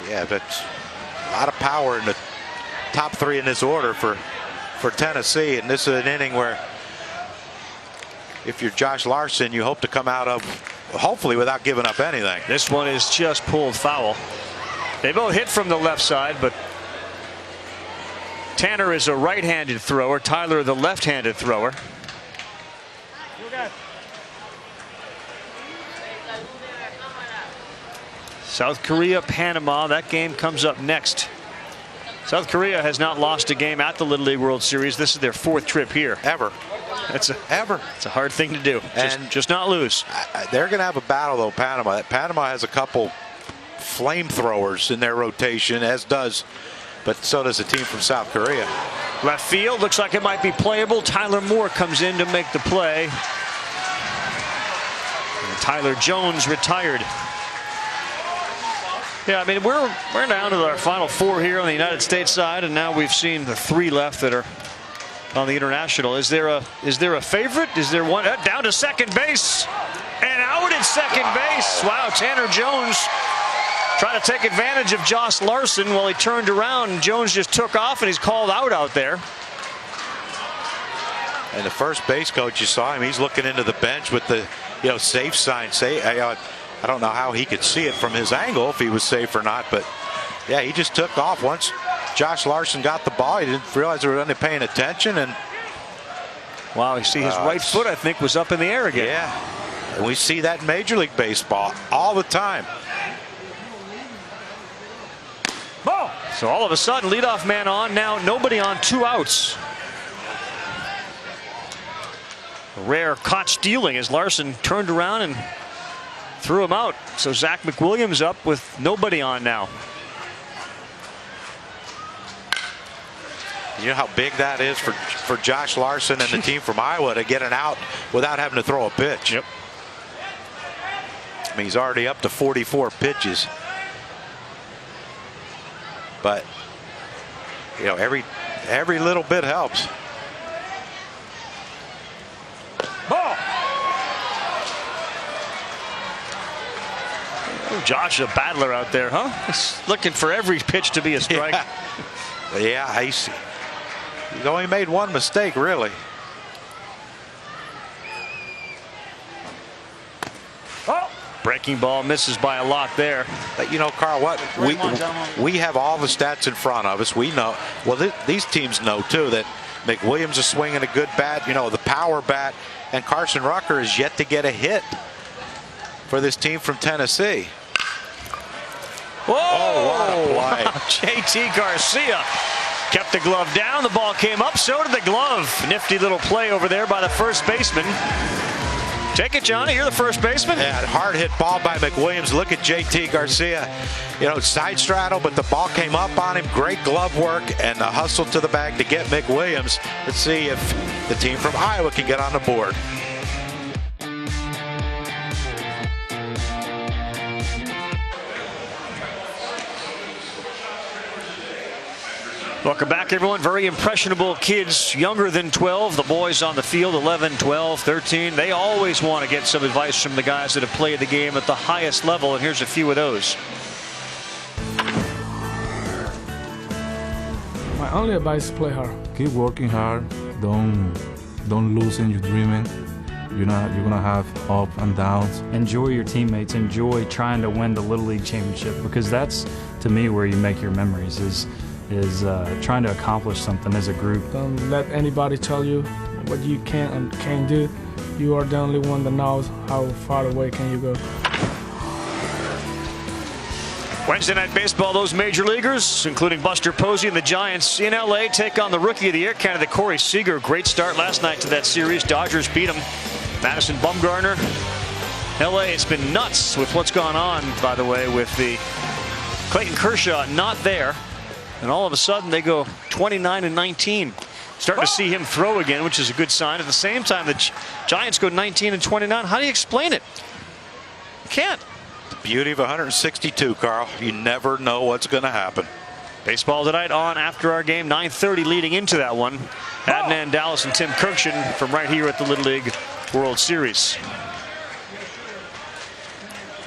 E: Yeah, that's a lot of power in the top 3 in this order for Tennessee. And this is an inning where if you're Josh Larson, you hope to come out of hopefully without giving up anything.
A: This one is just pulled foul. They both hit from the left side, but Tanner is a right-handed thrower. Tyler, the left-handed thrower. South Korea, Panama. That game comes up next. South Korea has not lost a game at the Little League World Series. This is their 4th trip here.
E: Ever.
A: It's a hard thing to do. Just not lose.
E: They're going to have a battle, though, Panama. Panama has a couple flamethrowers in their rotation, as does, but so does the team from South Korea.
A: Left field looks like it might be playable. Tyler Moore comes in to make the play. And Tyler Jones retired. Yeah, I mean, we're down to our final 4 here on the United States side, and now we've seen the 3 left that are on the international. Is there a favorite? Is there one down to second base and out at second base? Wow, Tanner Jones trying to take advantage of Josh Larson. While he turned around, Jones just took off, and he's called out there.
E: And the first base coach, you saw him. He's looking into the bench with the safe sign. I don't know how he could see it from his angle if he was safe or not, but yeah, he just took off. Once Josh Larson got the ball, he didn't realize they were only paying attention, and
A: wow, you see his right foot, I think, was up in the air again.
E: Yeah, and we see that in Major League Baseball all the time.
A: Ball. So all of a sudden, leadoff man on, now nobody on, 2 outs. A rare caught stealing as Larson turned around and threw him out. So Zach McWilliams up with nobody on now.
E: You know how big that is for Josh Larson and the team from Iowa to get an out without having to throw a pitch.
A: Yep.
E: I mean, he's already up to 44 pitches. But every little bit helps.
A: Ball. Josh, a battler out there, huh? He's looking for every pitch to be a strike.
E: Yeah, he's only made one mistake, really.
A: Oh. Breaking ball misses by a lot there.
E: But Carl, what we have all the stats in front of us. We know. Well, these teams know too that McWilliams is swinging a good bat. The power bat, and Carson Rucker is yet to get a hit for this team from Tennessee.
A: Whoa!
E: Oh, what a play.
A: JT Garcia kept the glove down. The ball came up. So did the glove. Nifty little play over there by the first baseman. Take it, Johnny. You're the first baseman.
E: Yeah, hard hit ball by McWilliams. Look at JT Garcia. Side straddle, but the ball came up on him. Great glove work and the hustle to the bag to get McWilliams. Let's see if the team from Iowa can get on the board.
A: Welcome back, everyone. Very impressionable kids, younger than 12. The boys on the field, 11, 12, 13. They always want to get some advice from the guys that have played the game at the highest level, and here's a few of those.
Q: My only advice is play hard.
R: Keep working hard. Don't lose in your dreaming. You're gonna have up and downs.
S: Enjoy your teammates. Enjoy trying to win the Little League championship, because that's, to me, where you make your memories, is trying to accomplish something as a group.
Q: Don't let anybody tell you what you can and can't do. You are the only one that knows how far away can you go.
A: Wednesday Night Baseball, those major leaguers, including Buster Posey and the Giants in LA, take on the Rookie of the Year candidate Corey Seager. Great start last night to that series. Dodgers beat him. Madison Bumgarner. LA, it's been nuts with what's gone on, by the way, with the Clayton Kershaw not there. And all of a sudden they go 29-19. Starting to see him throw again, which is a good sign. At the same time, the Giants go 19-29. How do you explain it? You can't.
E: The beauty of 162, Carl. You never know what's going to happen.
A: Baseball tonight on after our game, 9:30 leading into that one. Adnan Dallas and Tim Kirkshin from right here at the Little League World Series.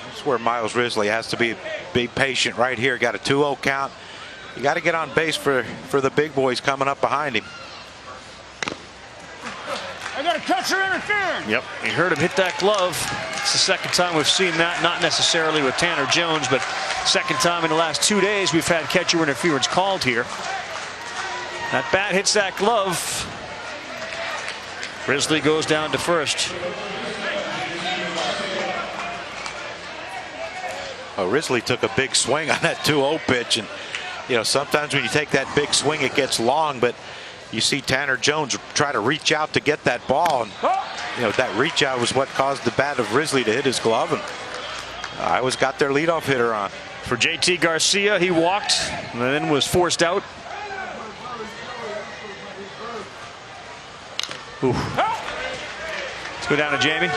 E: That's where Miles Risley has to be patient right here. Got a 2-0 count. You got to get on base for the big boys coming up behind him.
A: I got a catcher interference. Yep, you heard him hit that glove. It's the second time we've seen that, not necessarily with Tanner Jones, but second time in the last 2 days we've had catcher interference called here. That bat hits that glove. Risley goes down to first.
E: Well, Risley took a big swing on that 2-0 pitch, and you know, sometimes when you take that big swing, it gets long, but you see Tanner Jones try to reach out to get that ball, and you know, that reach out was what caused the bat of Risley to hit his glove, and Iowa's got their leadoff hitter on.
A: For JT Garcia, he walked and then was forced out. Oof. Let's go down to Jamie.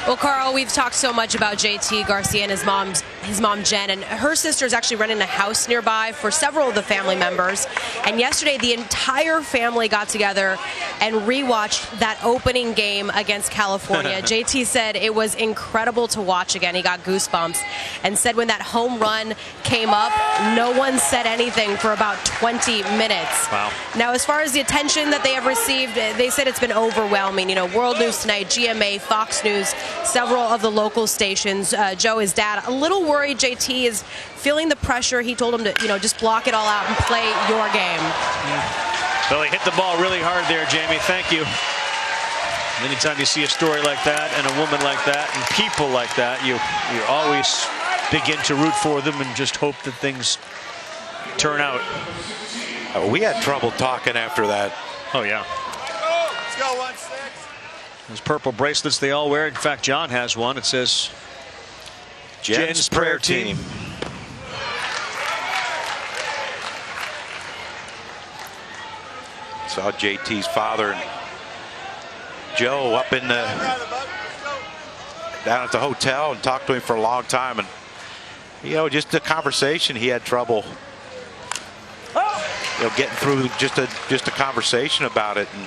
P: Well, Carl, we've talked so much about JT Garcia and his mom Jen, and her sister is actually renting a house nearby for several of the family members. And yesterday, the entire family got together and rewatched that opening game against California. JT said it was incredible to watch again. He got goosebumps and said when that home run came up, no one said anything for about 20 minutes.
A: Wow.
P: Now, as far as the attention that they have received, they said it's been overwhelming. You know, World News Tonight, GMA, Fox News, several of the local stations. Joe, his dad, a little worried JT is feeling the pressure. He told him to, you know, just block it all out and play your game.
A: Well, he hit the ball really hard there, Jamie. Thank you. Anytime you see a story like that and a woman like that and people like that, you always begin to root for them and just hope that things turn out.
E: We had trouble talking after that.
A: Oh, yeah.
C: Let's go, 1-6.
A: Those purple bracelets they all wear. In fact, John has one. It says Jen's Prayer Team.
E: Saw JT's father and Joe up in the down at the hotel and talked to him for a long time, and you know, just the conversation, he had trouble, you know, getting through just a conversation about it. And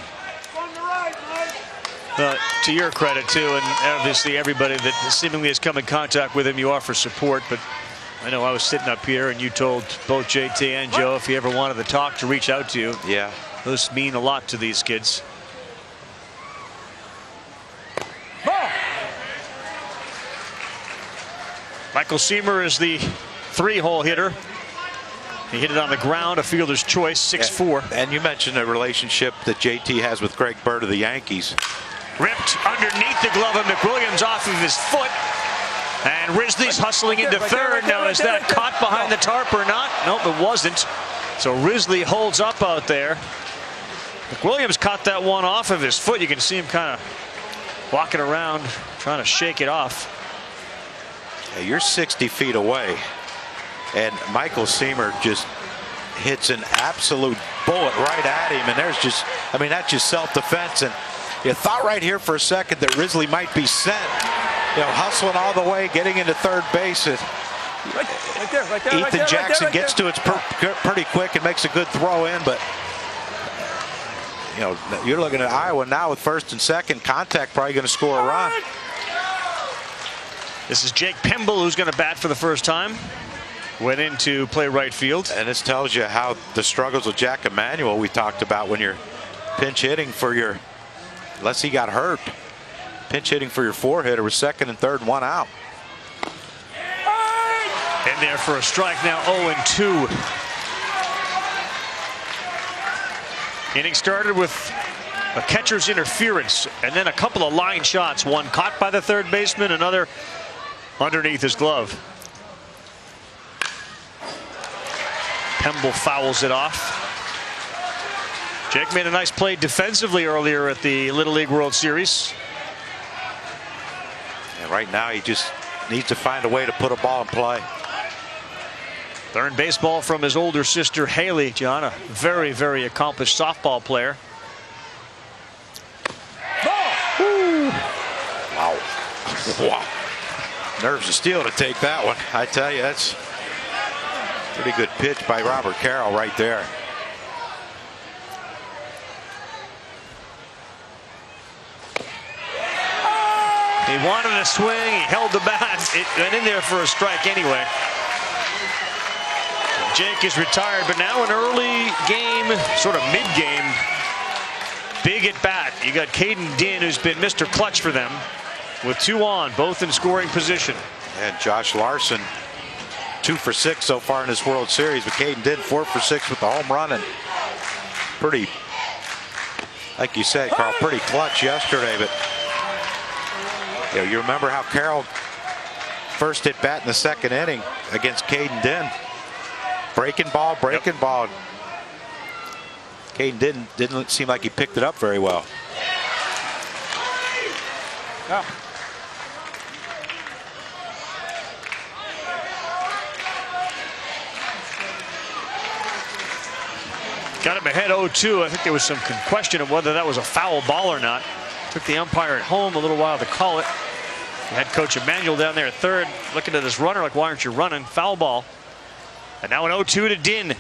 A: to your credit too, and obviously everybody that seemingly has come in contact with him, you offer support. But I know I was sitting up here and you told both JT and Joe if he ever wanted to talk to reach out to you.
E: Yeah,
A: those mean a lot to these kids. Michael Seamer is the 3-hole hitter. He hit it on the ground, a fielder's choice, 6'4".
E: And you mentioned a relationship that JT has with Greg Bird of the Yankees.
A: Ripped underneath the glove of McWilliams off of his foot. And Risley's hustling into third. Now, is that caught behind the tarp or not? Nope, it wasn't. So Risley holds up out there. McWilliams caught that one off of his foot. You can see him kind of walking around, trying to shake it off.
E: Yeah, you're 60 feet away. And Michael Seamer just hits an absolute bullet right at him. And there's just, I mean, that's just self-defense. And you thought right here for a second that Risley might be sent. You know, hustling all the way, getting into third base. And Ethan Jackson gets to it pretty quick and makes a good throw in. But, you know, you're looking at Iowa now with first and second. Contact probably going to score a run.
A: This is Jake Pimble, who's going to bat for the first time. Went in to play right field.
E: And this tells you how the struggles with Jack Emanuel we talked about when you're pinch hitting for your, unless he got hurt, pinch hitting for your 4-hitter with second and third and 1 out.
A: In there for a strike now, 0-2. Inning started with a catcher's interference and then a couple of line shots. One caught by the third baseman, another underneath his glove. Pemble fouls it off. Jake made a nice play defensively earlier at the Little League World Series.
E: And right now he just needs to find a way to put a ball in play.
A: Learned baseball from his older sister Haley, John, a very, very accomplished softball player.
E: Wow. Wow. Nerves of steel to take that one. I tell you, that's a pretty good pitch by Robert Carroll right there.
A: He wanted a swing. He held the bat. It went in there for a strike anyway. Jake is retired, but now an early game, sort of mid-game, big at bat. You got Caden Din, who's been Mr. Clutch for them, with 2 on, both in scoring position.
E: And Josh Larson, 2 for 6 so far in this World Series. But Caden Din 4 for 6 with the home run. And pretty, like you said, Carl, pretty clutch yesterday. But you remember how Carroll first hit bat in the second inning against Caden Din. Breaking ball. Caden didn't seem like he picked it up very well.
A: Oh. Got him ahead 0-2. I think there was some question of whether that was a foul ball or not. Took the umpire at home a little while to call it. Head coach Emmanuel down there at third, looking at his runner like, why aren't you running? Foul ball. And now an 0-2 to Din.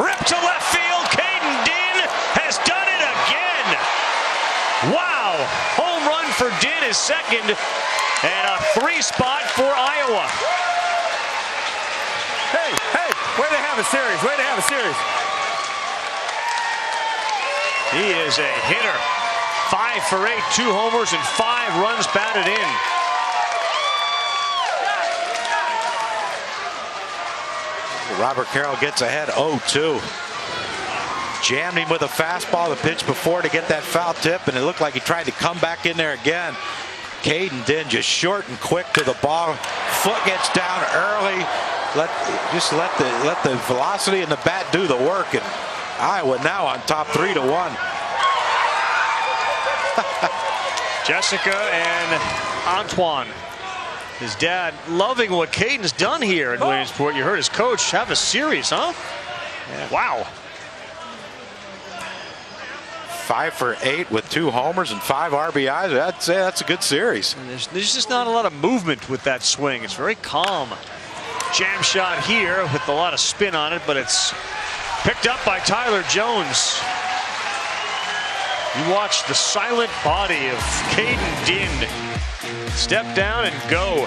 A: Ripped to left field. Caden Din has done it again. Wow. Home run for Din is second. And a 3 spot for Iowa.
C: Hey, way to have a series. Way to have a series.
A: He is a hitter. 5 for 8, 2 homers and 5 runs batted in.
E: Robert Carroll gets ahead 0-2. Jammed him with a fastball the pitch before to get that foul tip, and it looked like he tried to come back in there again. Caden Din just short and quick to the ball. Foot gets down early. Let the velocity and the bat do the work, and Iowa now on top 3-1.
A: Jessica and Antoine, his dad, loving what Caden's done here in Williamsport. You heard his coach have a series, huh? Yeah. Wow.
E: 5 for 8 with 2 homers and 5 RBIs. I'd say that's a good series.
A: And there's just not a lot of movement with that swing. It's very calm. Jam shot here with a lot of spin on it, but it's picked up by Tyler Jones. You watch the silent body of Caden Din step down and go.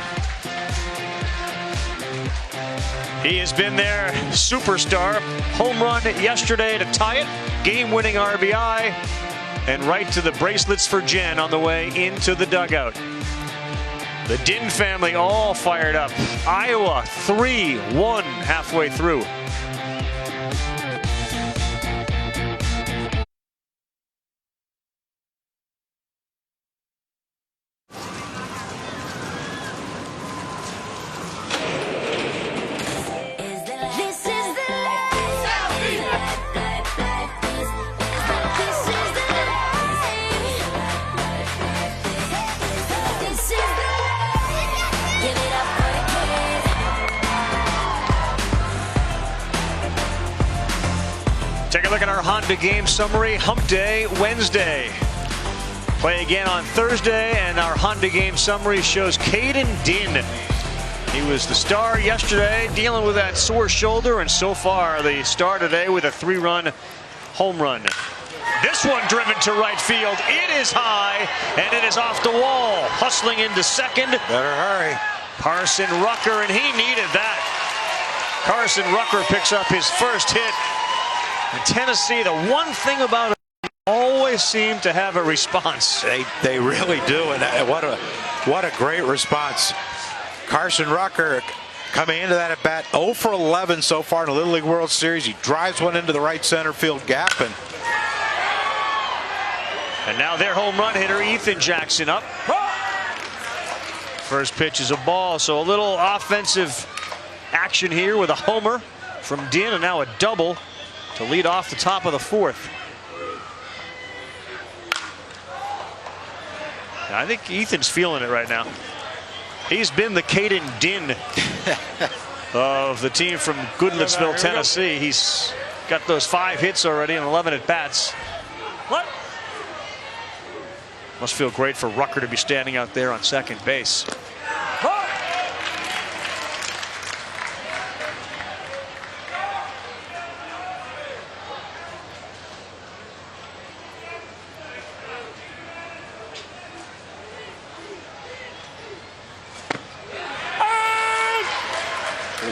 A: He has been their superstar. Home run yesterday to tie it. Game-winning RBI. And right to the bracelets for Jen on the way into the dugout. The Din family all fired up. Iowa 3-1 halfway through. Take a look at our Honda game summary. Hump Day Wednesday. Play again on Thursday, and our Honda game summary shows Caden Din. He was the star yesterday, dealing with that sore shoulder, and so far the star today with a 3-run home run. This one driven to right field. It is high, and it is off the wall. Hustling into second.
E: Better hurry.
A: Carson Rucker, and he needed that. Carson Rucker picks up his first hit. In Tennessee, the one thing about it, they always seem to have a response.
E: They really do, and what a great response. Carson Rucker coming into that at bat 0 for 11 so far in the Little League World Series. He drives one into the right center field gap, and
A: now their home run hitter Ethan Jackson up. First pitch is a ball, so a little offensive action here with a homer from Din, and now a double to lead off the top of the fourth. I think Ethan's feeling it right now. He's been the Caden Din of the team from Goodlettsville, Tennessee. He's got those 5 hits already and 11 at bats. What? Must feel great for Rucker to be standing out there on second base.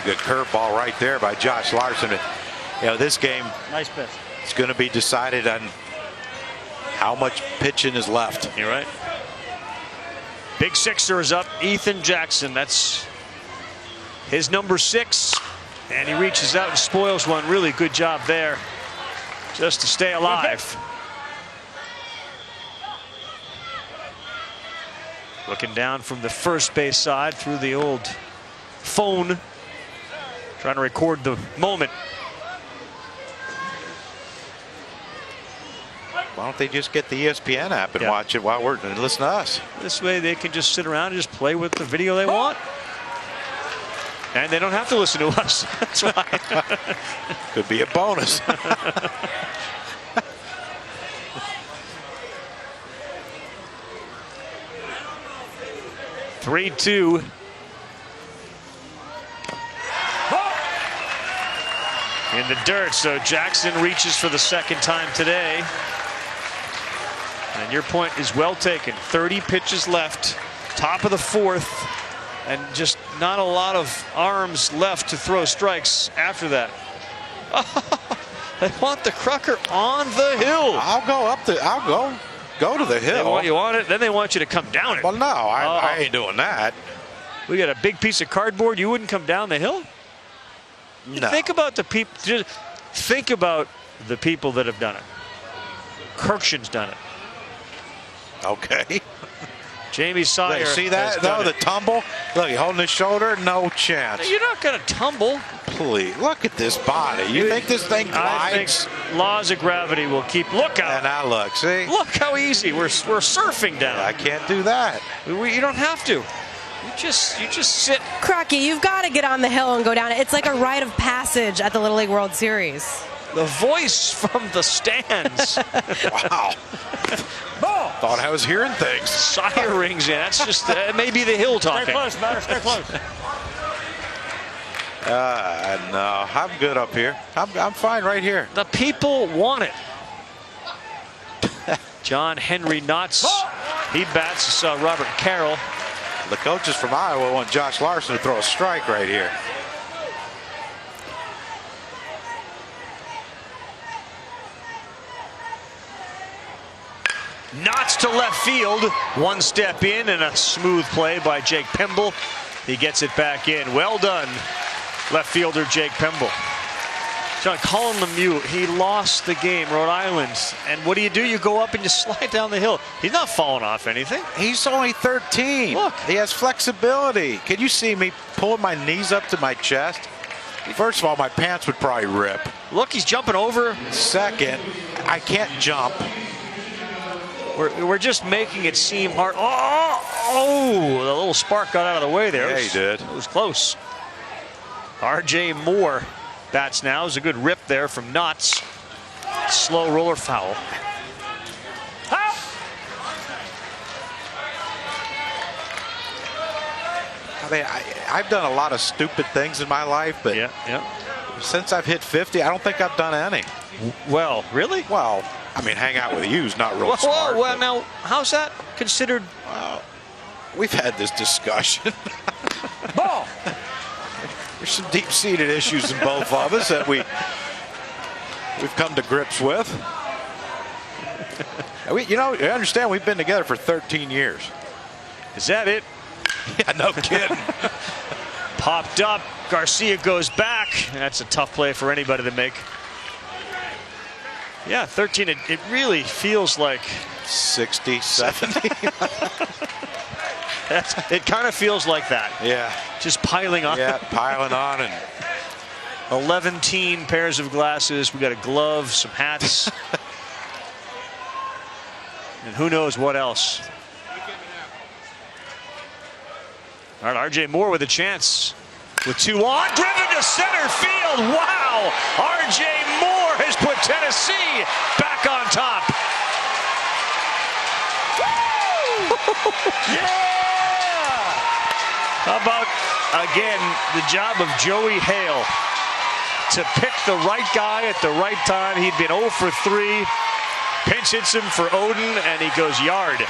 E: Good curveball right there by Josh Larson. You know, this game,
C: nice pitch.
E: It's going to be decided on how much pitching is left.
A: You're right. Big sixer is up. Ethan Jackson. That's his number 6. And he reaches out and spoils one. Really good job there. just to stay alive. Looking down from the first base side through the old phone, trying to record the moment.
E: Why don't they just get the ESPN app and watch it while we're and listen to us?
A: This way they can just sit around and just play with the video they want. And they don't have to listen to us. That's why.
E: Could be a bonus.
A: 3-2. In the dirt, so Jackson reaches for the second time today. And your point is well taken. 30 pitches left, top of the fourth, and just not a lot of arms left to throw strikes after that. They want the Crucker on the hill.
E: I'll go to the hill.
A: You want it, then they want you to come down it.
E: Well, no, I ain't doing that.
A: We got a big piece of cardboard. You wouldn't come down the hill?
E: No.
A: Think about the people. Just think about the people that have done it. Kirkshin's done it.
E: Okay.
A: Jamie Sawyer.
E: See that though? The tumble. Look, he holding his shoulder. No chance.
A: You're not going to tumble.
E: Please look at this body. You think this thing glides?
A: I think laws of gravity will keep. Look out!
E: And now look. See?
A: Look how easy we're surfing down.
E: I can't do that.
A: You don't have to. You just sit.
P: Crocky, you've got to get on the hill and go down it. It's like a rite of passage at the Little League World Series.
A: The voice from the stands.
E: Wow. Thought I was hearing things.
A: Sire rings in. That's just maybe the hill talking.
C: Stay close, Matter. Stay close.
E: No, I'm good up here. I'm fine right here.
A: The people want it. John Henry Knotts. He bats. Robert Carroll.
E: The coaches from Iowa want Josh Larson to throw a strike right here.
A: Knotts to left field. One step in and a smooth play by Jake Pemble. He gets it back in. Well done, left fielder Jake Pemble. John, Colin Lemieux, he lost the game, Rhode Island. And what do? You go up and you slide down the hill. He's not falling off anything.
E: He's only 13.
A: Look.
E: He has flexibility. Can you see me pulling my knees up to my chest? First of all, my pants would probably rip.
A: Look, he's jumping over.
E: Second, I can't jump.
A: We're just making it seem hard. Oh, the little spark got out of the way there.
E: Yeah, he did.
A: It was close. R.J. Moore bats now. It was a good rip there from Knotts. Slow roller foul.
E: I mean, I've done a lot of stupid things in my life, but since I've hit 50, I don't think I've done any.
A: Well, really?
E: Well, I mean, hang out with you is not real smart.
A: Well, now, how's that considered?
E: We've had this discussion.
C: Ball.
E: There's some deep-seated issues in both of us that we've come to grips with. You understand we've been together for 13 years.
A: Is that it?
E: Yeah, no kidding.
A: Popped up. Garcia goes back. That's a tough play for anybody to make. Yeah, 13. It really feels like
E: 60, 70.
A: It kind of feels like that.
E: Yeah.
A: Just piling on.
E: Yeah, piling on. And
A: 11 pairs of glasses. We got a glove, some hats. And who knows what else. All right, R.J. Moore with a chance. With 2 on, driven to center field. Wow! R.J. Moore has put Tennessee back on top.
C: Yeah!
A: How about, again, the job of Joey Hale to pick the right guy at the right time. He'd been 0 for 3. Pinch hits him for Odin, and he goes yard.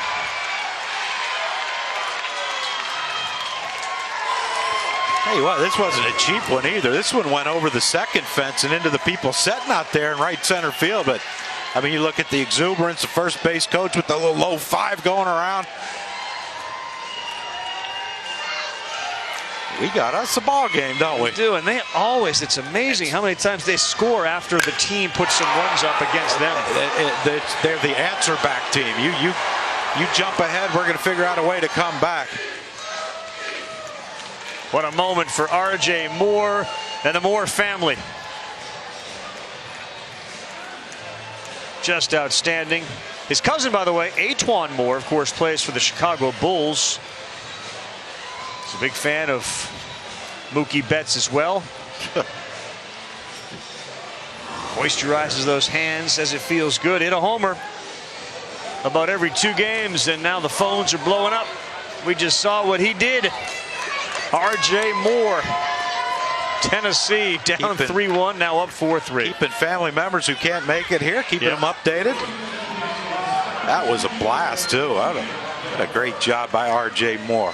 E: Hey, well, this wasn't a cheap one either. This one went over the second fence and into the people sitting out there in right center field. But, I mean, you look at the exuberance, the first base coach with the little low 5 going around. We got us a ball game, don't we?
A: We do, and they always, it's amazing how many times they score after the team puts some runs up against them.
E: They're the answer back team. You jump ahead, we're going to figure out a way to come back.
A: What a moment for R.J. Moore and the Moore family. Just outstanding. His cousin, by the way, Antoine Moore, of course, plays for the Chicago Bulls. He's a big fan of Mookie Betts as well. Moisturizes those hands as it feels good. Hit a homer about every 2 games, and now the phones are blowing up. We just saw what he did. R.J. Moore, Tennessee down 3-1, now up 4-3.
E: Keeping family members who can't make it here, keeping them updated. That was a blast, too. What a great job by R.J. Moore.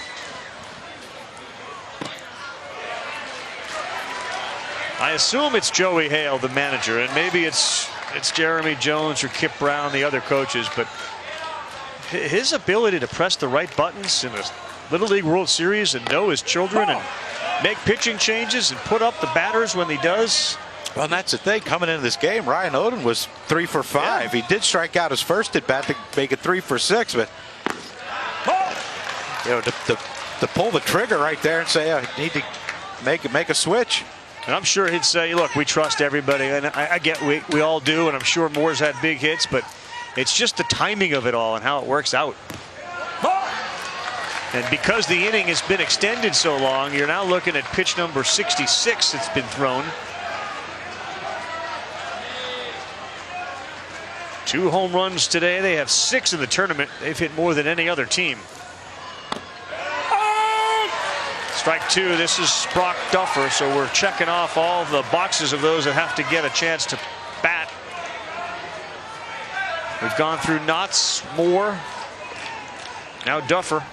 A: I assume it's Joey Hale, the manager, and maybe it's Jeremy Jones or Kip Brown, the other coaches, but his ability to press the right buttons in a Little League World Series and know his children and make pitching changes and put up the batters when he does.
E: Well, and that's the thing. Coming into this game, Ryan Oden was 3 for 5. Yeah. He did strike out his first at bat to make it 3 for 6, but you know, to pull the trigger right there and say, I need to make a switch.
A: And I'm sure he'd say, look, we trust everybody, and I get we all do, and I'm sure Moore's had big hits, but it's just the timing of it all and how it works out. And because the inning has been extended so long, you're now looking at pitch number 66 that's been thrown. 2 home runs today. They have 6 in the tournament. They've hit more than any other team. Strike 2. This is Brock Duffer, so we're checking off all the boxes of those that have to get a chance to bat. We've gone through Knotts, Moore, now Duffer.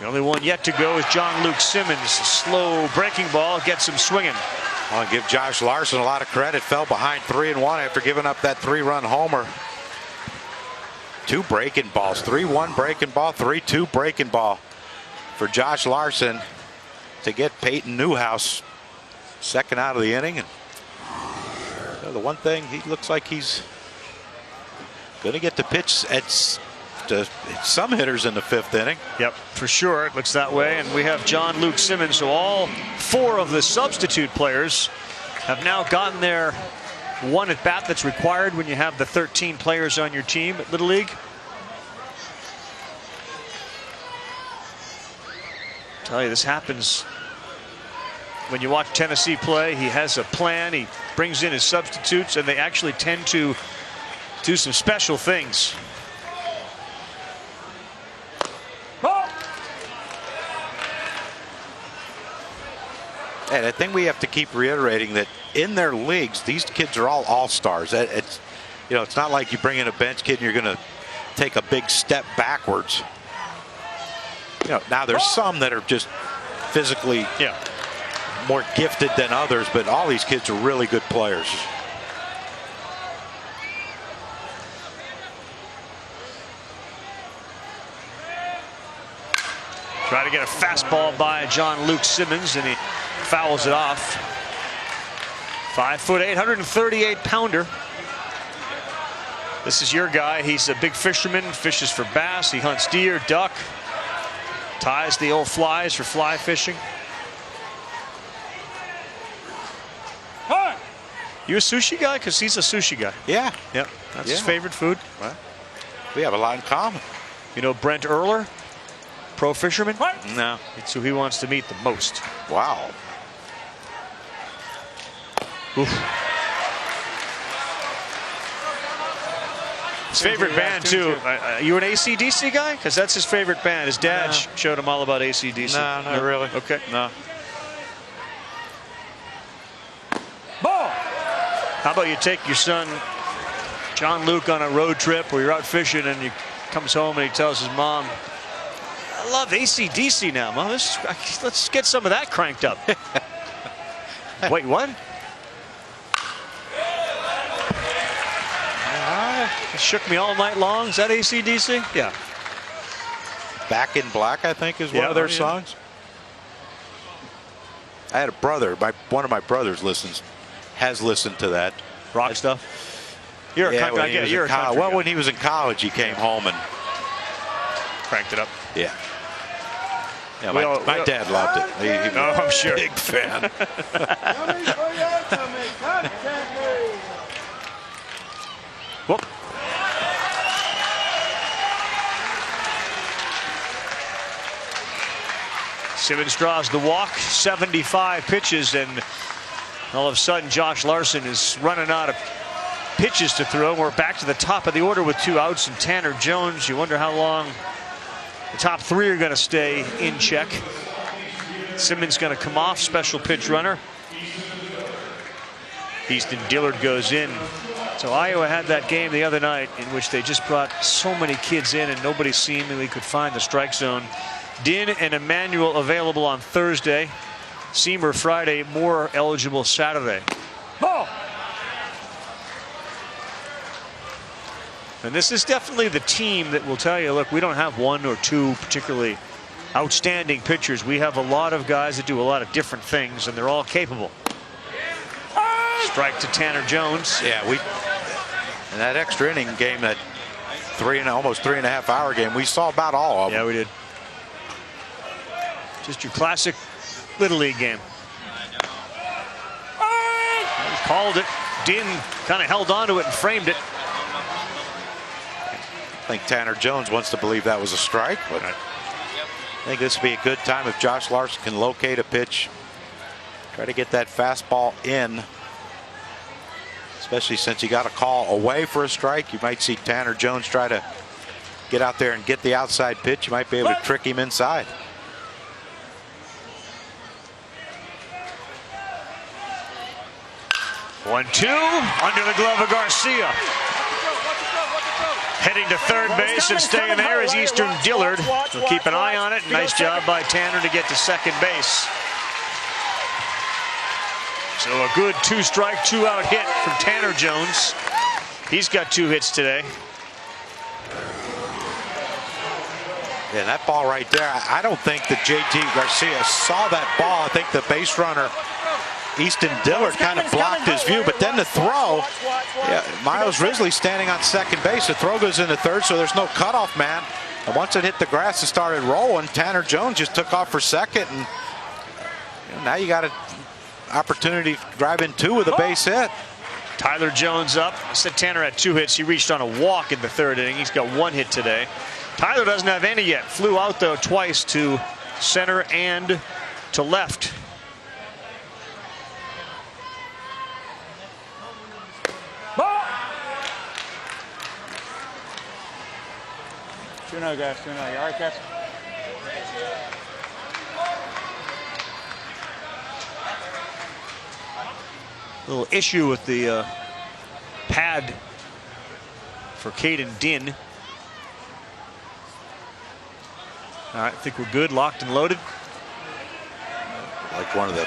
A: The only one yet to go is John Luke Simmons. A slow breaking ball gets him swinging.
E: I'll give Josh Larson a lot of credit. Fell behind 3-1 after giving up that 3-run homer. 2 breaking balls, 3-1 breaking ball, 3-2 breaking ball for Josh Larson to get Peyton Newhouse second out of the inning. And the one thing, he looks like he's going to get the pitch at some hitters in the 5th inning.
A: Yep, for sure. It looks that way. And we have John Luke Simmons. So all 4 of the substitute players have now gotten their 1 at bat that's required when you have the 13 players on your team at Little League. I tell you, this happens when you watch Tennessee play. He has a plan. He brings in his substitutes, and they actually tend to do some special things.
E: And I think we have to keep reiterating that in their leagues, these kids are all stars. It's, you know, it's not like you bring in a bench kid and you're going to take a big step backwards. You know, now there's some that are just physically more gifted than others, but all these kids are really good players.
A: Try to get a fastball by John Luke Simmons, and he fouls it off. 5'8", 138-pounder. This is your guy. He's a big fisherman, fishes for bass. He hunts deer, duck, ties the old flies for fly fishing. You a sushi guy? Because he's a sushi guy.
E: Yeah.
A: Yep. That's his favorite food.
E: Well, we have a lot in common.
A: You know Brent Erler? Pro fisherman?
E: No.
A: It's who he wants to meet the most.
E: Wow.
A: Oof. His favorite band, too. You an AC/DC guy? Because that's his favorite band. His dad showed him all about AC/DC.
E: No, not really.
A: Okay.
E: No.
A: Ball. How about you take your son, John Luke, on a road trip where you're out fishing and he comes home and he tells his mom, I love AC/DC now, Mom. Let's get some of that cranked up. Wait, what? It shook me all night long. Is that AC/DC? Yeah.
E: Back in Black, I think, is one of their songs. I had a brother, one of my brothers has listened to that.
A: Rock stuff? You're a country, you're a country
E: well,
A: guy.
E: when he was in college, he came home and
A: cranked it up.
E: Yeah. Yeah, my dad loved it. He was
A: I'm sure.
E: a big fan.
A: Whoop. Simmons draws the walk, 75 pitches, and all of a sudden Josh Larson is running out of pitches to throw. We're back to the top of the order with 2 outs, and Tanner Jones, you wonder how long the top 3 are going to stay in check. Simmons going to come off, special pitch runner. Easton Dillard goes in. So Iowa had that game the other night in which they just brought so many kids in and nobody seemingly could find the strike zone. Din and Emmanuel available on Thursday. Seamer Friday, Moore eligible Saturday. Ball. And this is definitely the team that will tell you, look, we don't have 1 or 2 particularly outstanding pitchers. We have a lot of guys that do a lot of different things, and they're all capable. Strike to Tanner Jones.
E: Yeah, in that extra inning game, that almost 3.5 hour game, we saw about all of them.
A: Yeah, we did. Just your classic Little League game. He called it. Din kind of held on to it and framed it.
E: I think Tanner Jones wants to believe that was a strike, but I think this would be a good time if Josh Larson can locate a pitch. Try to get that fastball in. Especially since he got a call away for a strike. You might see Tanner Jones try to get out there and get the outside pitch. You might be able to trick him inside.
A: One, 2, under the glove of Garcia. Heading to third base and staying there is Easton Dillard. We'll keep an eye on it. Nice job by Tanner to get to second base. So a good 2-strike, 2-out hit from Tanner Jones. He's got 2 hits today.
E: Yeah, that ball right there, I don't think that JT Garcia saw that ball. I think the base runner, Easton Dillard, kind of blocked his view, but then the throw, Miles Risley standing on second base. The throw goes into third, so there's no cutoff man. And once it hit the grass and started rolling, Tanner Jones just took off for second, and now you got an opportunity to drive in 2 with a base hit.
A: Tyler Jones up. I said Tanner had 2 hits. He reached on a walk in the third inning. He's got 1 hit today. Tyler doesn't have any yet. Flew out though twice to center and to left.
C: Ball. 2-0 guys, 2-0. You all right, guys?
A: Little issue with the pad for Caden Din. All right, I think we're good, locked and loaded.
E: Like one of the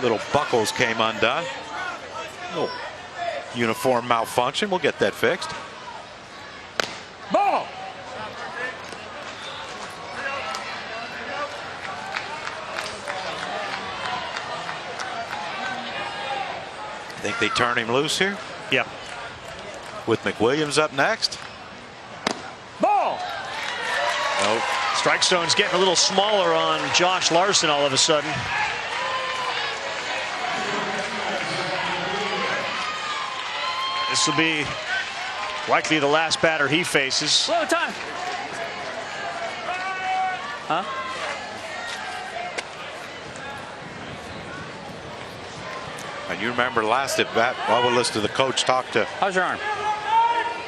E: little buckles came undone. Little uniform malfunction. We'll get that fixed.
C: Ball.
E: Think they turn him loose here?
A: Yeah.
E: With McWilliams up next.
C: Ball.
E: Nope.
A: Strike zone's getting a little smaller on Josh Larson all of a sudden. This will be likely the last batter he faces.
C: Slow time. Huh?
E: And you remember last at bat, while we'll listen to the coach talk to.
C: How's your arm?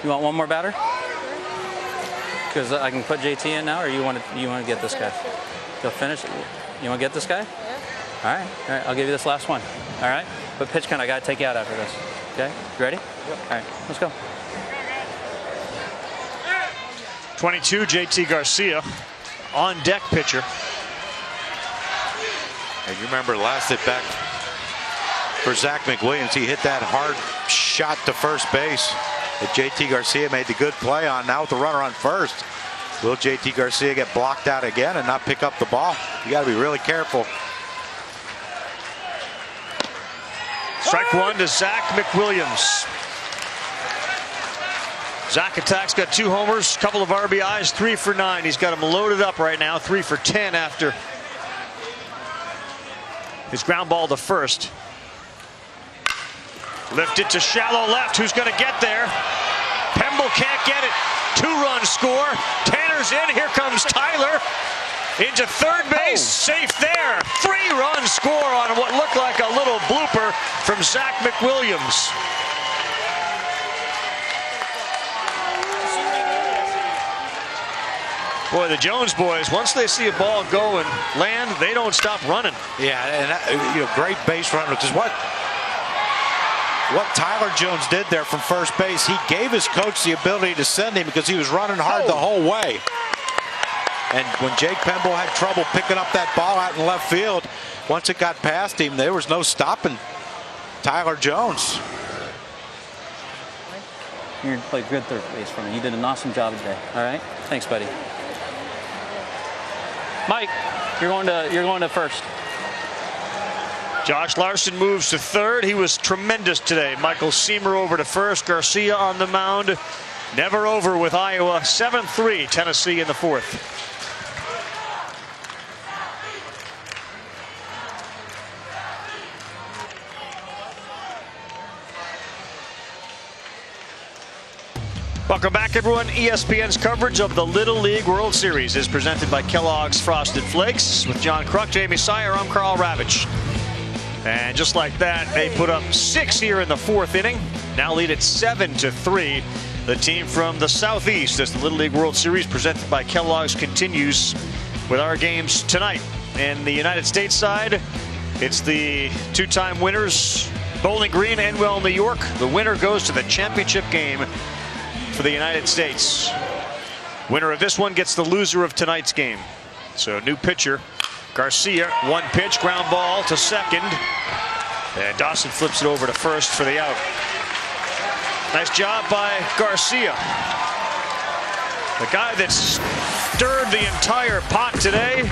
C: You want one more batter? Because I can put JT in now, or you want to get this guy? He'll finish it. You want to get this guy? Yeah. All right. I'll give you this last one. All right. But pitch count, I got to take you out after this. Okay. You ready? Yep. All right. Let's go.
A: 22, JT Garcia, on deck pitcher.
E: And you remember last at bat for Zach McWilliams, he hit that hard shot to first base that JT Garcia made the good play on. Now with the runner on first, Will JT Garcia get blocked out again and not pick up the ball? You got to be really careful.
A: Strike one to Zach McWilliams. Zach attacks, got 2 homers, couple of RBIs, 3 for 9. He's got him loaded up right now, 3 for 10 after his ground ball to first. Lifted to shallow left. Who's going to get there? Pemble can't get it. 2-run score. Tanner's in. Here comes Tyler into third base. Safe there. 3-run score on what looked like a little blooper from Zach McWilliams. Boy, the Jones boys, once they see a ball go and land, they don't stop running.
E: Yeah, and that, great base runner. Because what Tyler Jones did there from first base, he gave his coach the ability to send him because he was running hard the whole way. And when Jake Pemble had trouble picking up that ball out in left field, once it got past him, there was no stopping Tyler Jones.
C: You're going to play good third base for me. You did an awesome job today. All right? Thanks, buddy. Mike, you're going to first.
A: Josh Larson moves to third. He was tremendous today. Michael Seamer over to first. Garcia on the mound. Never over with Iowa. 7-3 Tennessee in the fourth. Welcome back, everyone. ESPN's coverage of the Little League World Series is presented by Kellogg's Frosted Flakes. With John Kruk, Jamie Sire, I'm Carl Ravitch. And just like that, they put up 6 here in the fourth inning. Now lead at 7-3. The team from the Southeast as the Little League World Series presented by Kellogg's continues with our games tonight. And the United States side, it's the 2-time winners, Bowling Green and Well, New York. The winner goes to the championship game for the United States. Winner of this one gets the loser of tonight's game. So new pitcher, Garcia, 1 pitch, ground ball to second. And Dawson flips it over to first for the out. Nice job by Garcia. The guy that stirred the entire pot today.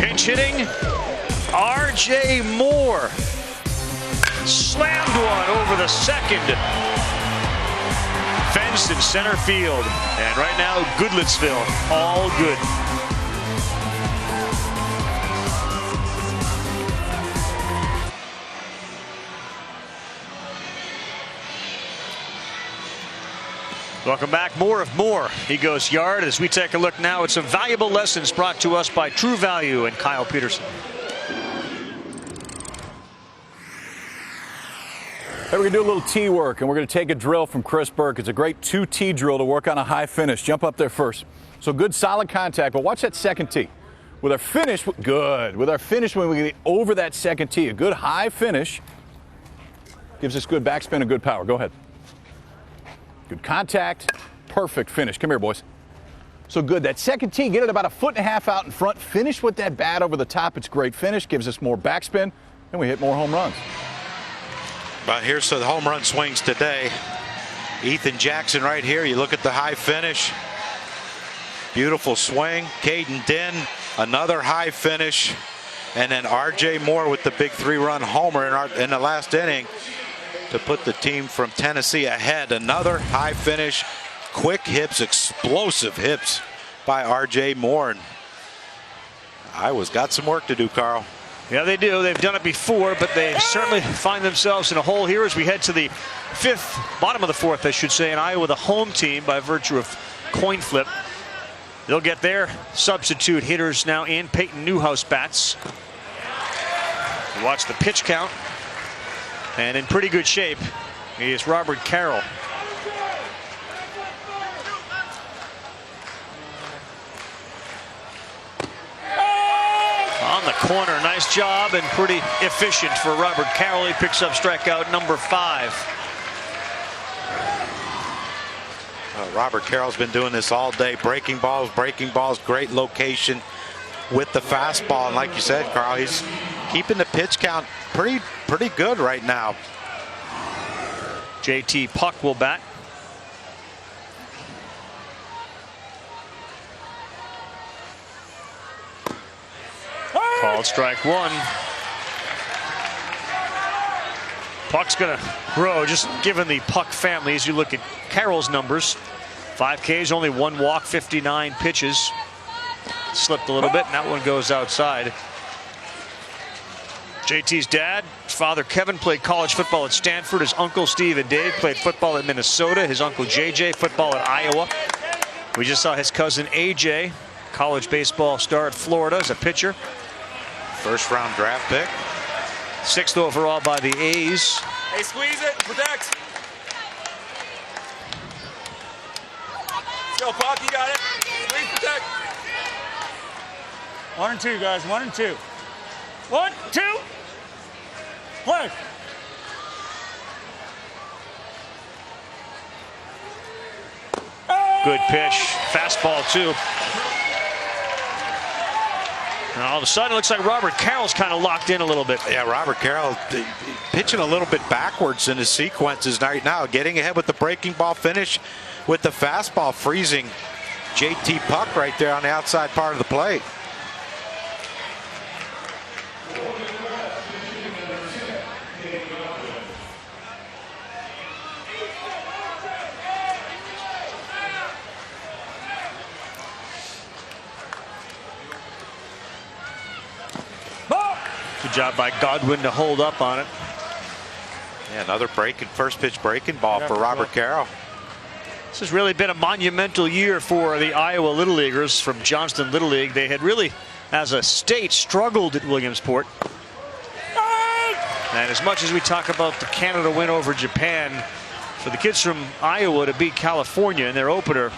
A: Pinch hitting, R.J. Moore. Slammed one over the second. Fence in center field. And right now, Goodlettsville, all good. Welcome back. More of Moore. He goes yard as we take a look now at some valuable lessons brought to us by True Value and Kyle Peterson.
T: Hey, we're going to do a little tee work, and we're going to take a drill from Chris Burke. It's a great 2-tee drill to work on a high finish. Jump up there first. So good, solid contact, but watch that second tee. With our finish, good. With our finish, when we get over that second tee, a good high finish gives us good backspin and good power. Go ahead. Good contact, perfect finish. Come here, boys. So good. That second tee, get it about 1.5 feet out in front. Finish with that bat over the top. It's great finish, gives us more backspin, and we hit more home runs.
E: But here's the home run swings today. Ethan Jackson right here. You look at the high finish. Beautiful swing. Caden Din, another high finish. And then R.J. Moore with the big 3-run homer in the last inning to put the team from Tennessee ahead. Another high finish. Quick hips, explosive hips by R.J. Moore. And Iowa's got some work to do, Carl.
A: Yeah, they do. They've done it before, but they certainly find themselves in a hole here as we head to the bottom of the fourth, I should say, and Iowa, the home team, by virtue of coin flip. They'll get their substitute hitters now in. Peyton Newhouse bats. You watch the pitch count, and in pretty good shape is Robert Carroll. On the corner, nice job and pretty efficient for Robert Carroll. He picks up strikeout number 5.
E: Robert Carroll's been doing this all day, breaking balls, great location with the fastball. And like you said, Carl, he's keeping the pitch count pretty good right now.
A: JT Puck will bat. Called strike one. Puck's going to grow, just given the Puck family. As you look at Carroll's numbers, 5 Ks, only 1 walk, 59 pitches. Slipped a little bit, and that one goes outside. JT's dad, father Kevin, played college football at Stanford. His uncle Steve and Dave played football at Minnesota. His uncle JJ, football at Iowa. We just saw his cousin AJ, college baseball star at Florida as a pitcher.
E: First-round draft pick.
A: 6th overall by the A's.
U: Hey, squeeze it, protect. Let's go, Puck, you got it. Squeeze, protect.
A: 1 and 2, guys, 1 and 2. 1, 2, play. Good pitch, fastball too. And all of a sudden, it looks like Robert Carroll's kind of locked in a little bit.
E: Yeah, Robert Carroll pitching a little bit backwards in his sequences right now, getting ahead with the breaking ball finish with the fastball, freezing JT Puck right there on the outside part of the plate.
A: Good job by Godwin to hold up on it.
E: Yeah, another first pitch breaking ball for Robert Carroll.
A: This has really been a monumental year for the Iowa Little Leaguers from Johnston Little League. They had really, as a state, struggled at Williamsport. And as much as we talk about the Canada win over Japan, for the kids from Iowa to beat California in their opener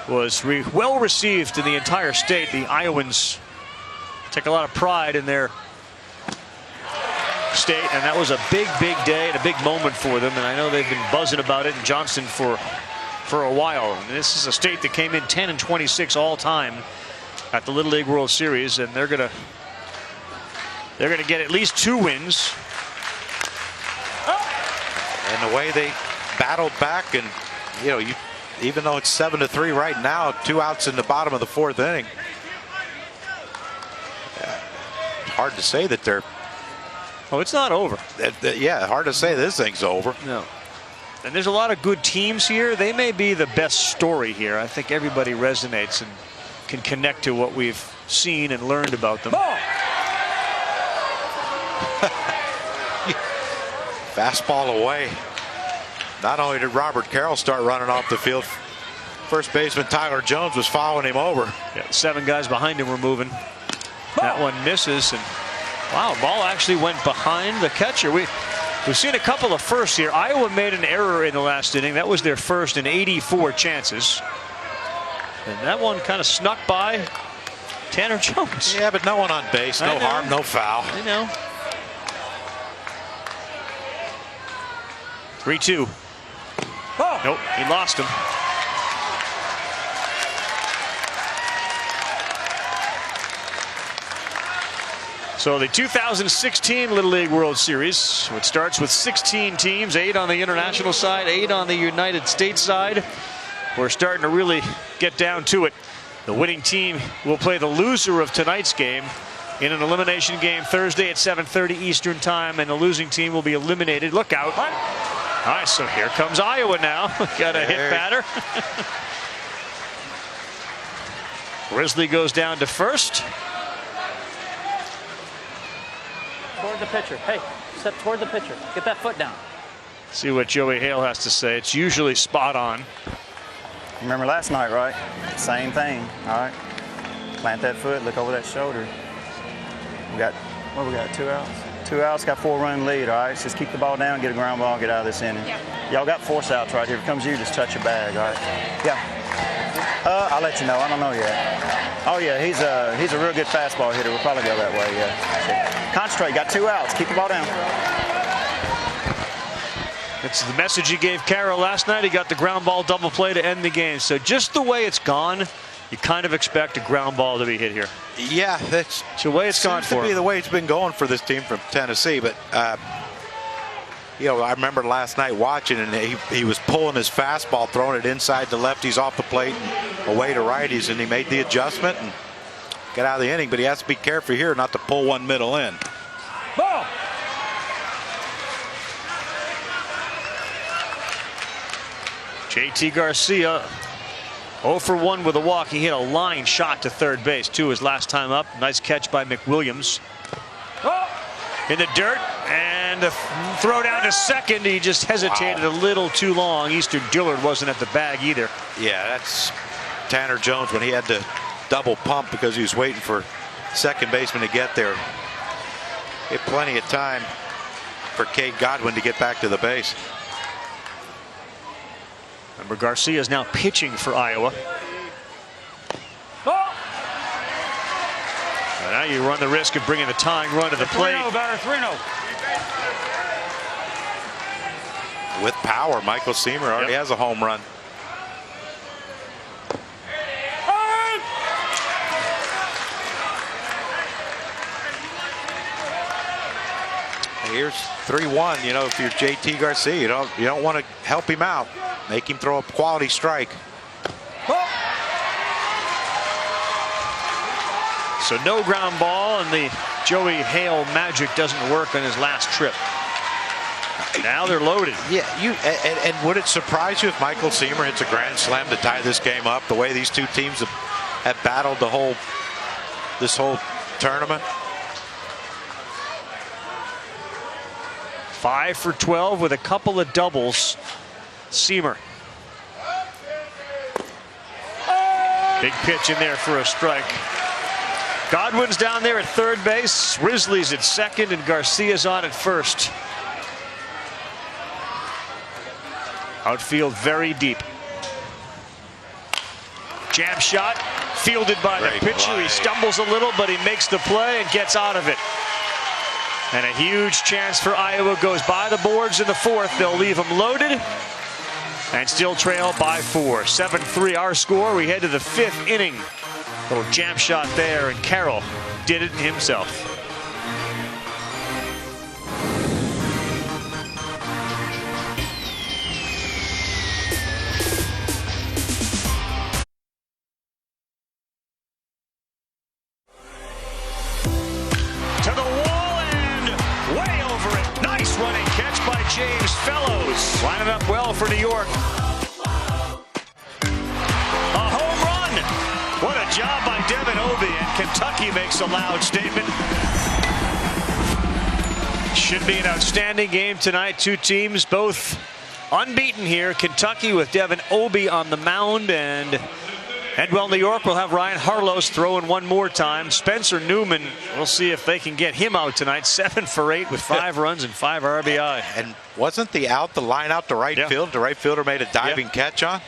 A: was well received in the entire state. The Iowans take a lot of pride in their state, and that was a big day and a big moment for them. And I know they've been buzzing about it in Johnston for a while. And this is a state that came in 10 and 26 all time at the Little League World Series, and they're gonna get at least 2 wins.
E: And the way they battled back, and even though it's 7-3 right now, 2 outs in the bottom of the 4th inning. Hard to say that they're.
A: Oh, it's not over.
E: Yeah, hard to say this thing's over.
A: No. And there's a lot of good teams here. They may be the best story here. I think everybody resonates and can connect to what we've seen and learned about them.
E: Fastball away. Not only did Robert Carroll start running off the field, first baseman Tyler Jones was following him over.
A: Yeah, 7 guys behind him were moving. That one misses, and wow, ball actually went behind the catcher. We've seen a couple of firsts here. Iowa made an error in the last inning. That was their first in 84 chances. And that one kind of snuck by Tanner Jones.
E: Yeah, but no one on base, no harm, no foul.
A: I know. 3-2. Nope, he lost him. So the 2016 Little League World Series, which starts with 16 teams, 8 on the international side, 8 on the United States side. We're starting to really get down to it. The winning team will play the loser of tonight's game in an elimination game Thursday at 7:30 Eastern time, and the losing team will be eliminated. Look out. All right, so here comes Iowa now. Got a hit batter. Risley goes down to first.
C: Toward the pitcher. Hey, step toward the pitcher. Get that foot down.
A: See what Joey Hale has to say. It's usually spot on.
V: Remember last night, right? Same thing. All right. Plant that foot. Look over that shoulder. We got 2 outs. 2 outs. Got 4-run lead. All right. Just keep the ball down. Get a ground ball. Get out of this inning. Y'all got force outs right here. If it comes to you, just touch your bag. All right. Yeah. I'll let you know. I don't know yet. Oh yeah, he's a real good fastball hitter. We'll probably go that way. Yeah. Concentrate. Got 2 outs. Keep the ball down.
A: It's the message he gave Carroll last night. He got the ground ball double play to end the game. So just the way it's gone, you kind of expect a ground ball to be hit here.
E: Yeah, that's
A: the way it's gone for him.
E: The way it's been going for this team from Tennessee. But I remember last night watching, and he was pulling his fastball, throwing it inside to lefties off the plate and away to righties, and he made the adjustment and get out of the inning, but he has to be careful here not to pull one middle in.
A: Ball. JT Garcia 0 for 1 with a walk. He hit a line shot to third base too his last time up. Nice catch by McWilliams. In the dirt, and a throw down to second. He just hesitated a little too long. Easton Dillard wasn't at the bag either.
E: Yeah, that's Tanner Jones when he had to double pump because he was waiting for second baseman to get there. He had plenty of time for Cade Godwin to get back to the base.
A: Remember, Garcia is now pitching for Iowa. And now you run the risk of bringing the tying run to the plate.
C: 3-0, batter, 3-0.
E: With power, Michael Seamer already has a home run. Here's 3-1. You know, if you're JT Garcia, you don't want to help him out. Make him throw a quality strike.
A: So no ground ball, and the Joey Hale magic doesn't work on his last trip. Now they're loaded.
E: Yeah, and would it surprise you if Michael Seamer hits a grand slam to tie this game up? The way these two teams have battled this whole tournament.
A: 5 for 12 with a couple of doubles. Seamer. Big pitch in there for a strike. Godwin's down there at third base. Risley's at second, and Garcia's on at first. Outfield very deep. Jab shot fielded by the pitcher. He stumbles a little, but he makes the play and gets out of it. And a huge chance for Iowa goes by the boards in the fourth. They'll leave them loaded and still trail by 4. 7-3 our score. We head to the 5th inning. Little jab shot there, and Carroll did it himself. To the wall and way over it. Nice running catch by James Fellows. Lining up well for New York. A home run. What a job by Devin Obie, and Kentucky makes a loud statement. Should be an outstanding game tonight. Two teams both unbeaten here. Kentucky with Devin Obie on the mound, and Edwell, New York will have Ryan Harlos throwing one more time. Spencer Newman, we'll see if they can get him out tonight. 7 for 8 with 5 runs and 5 RBI.
E: And wasn't the line out to right field? The right fielder made a diving catch on.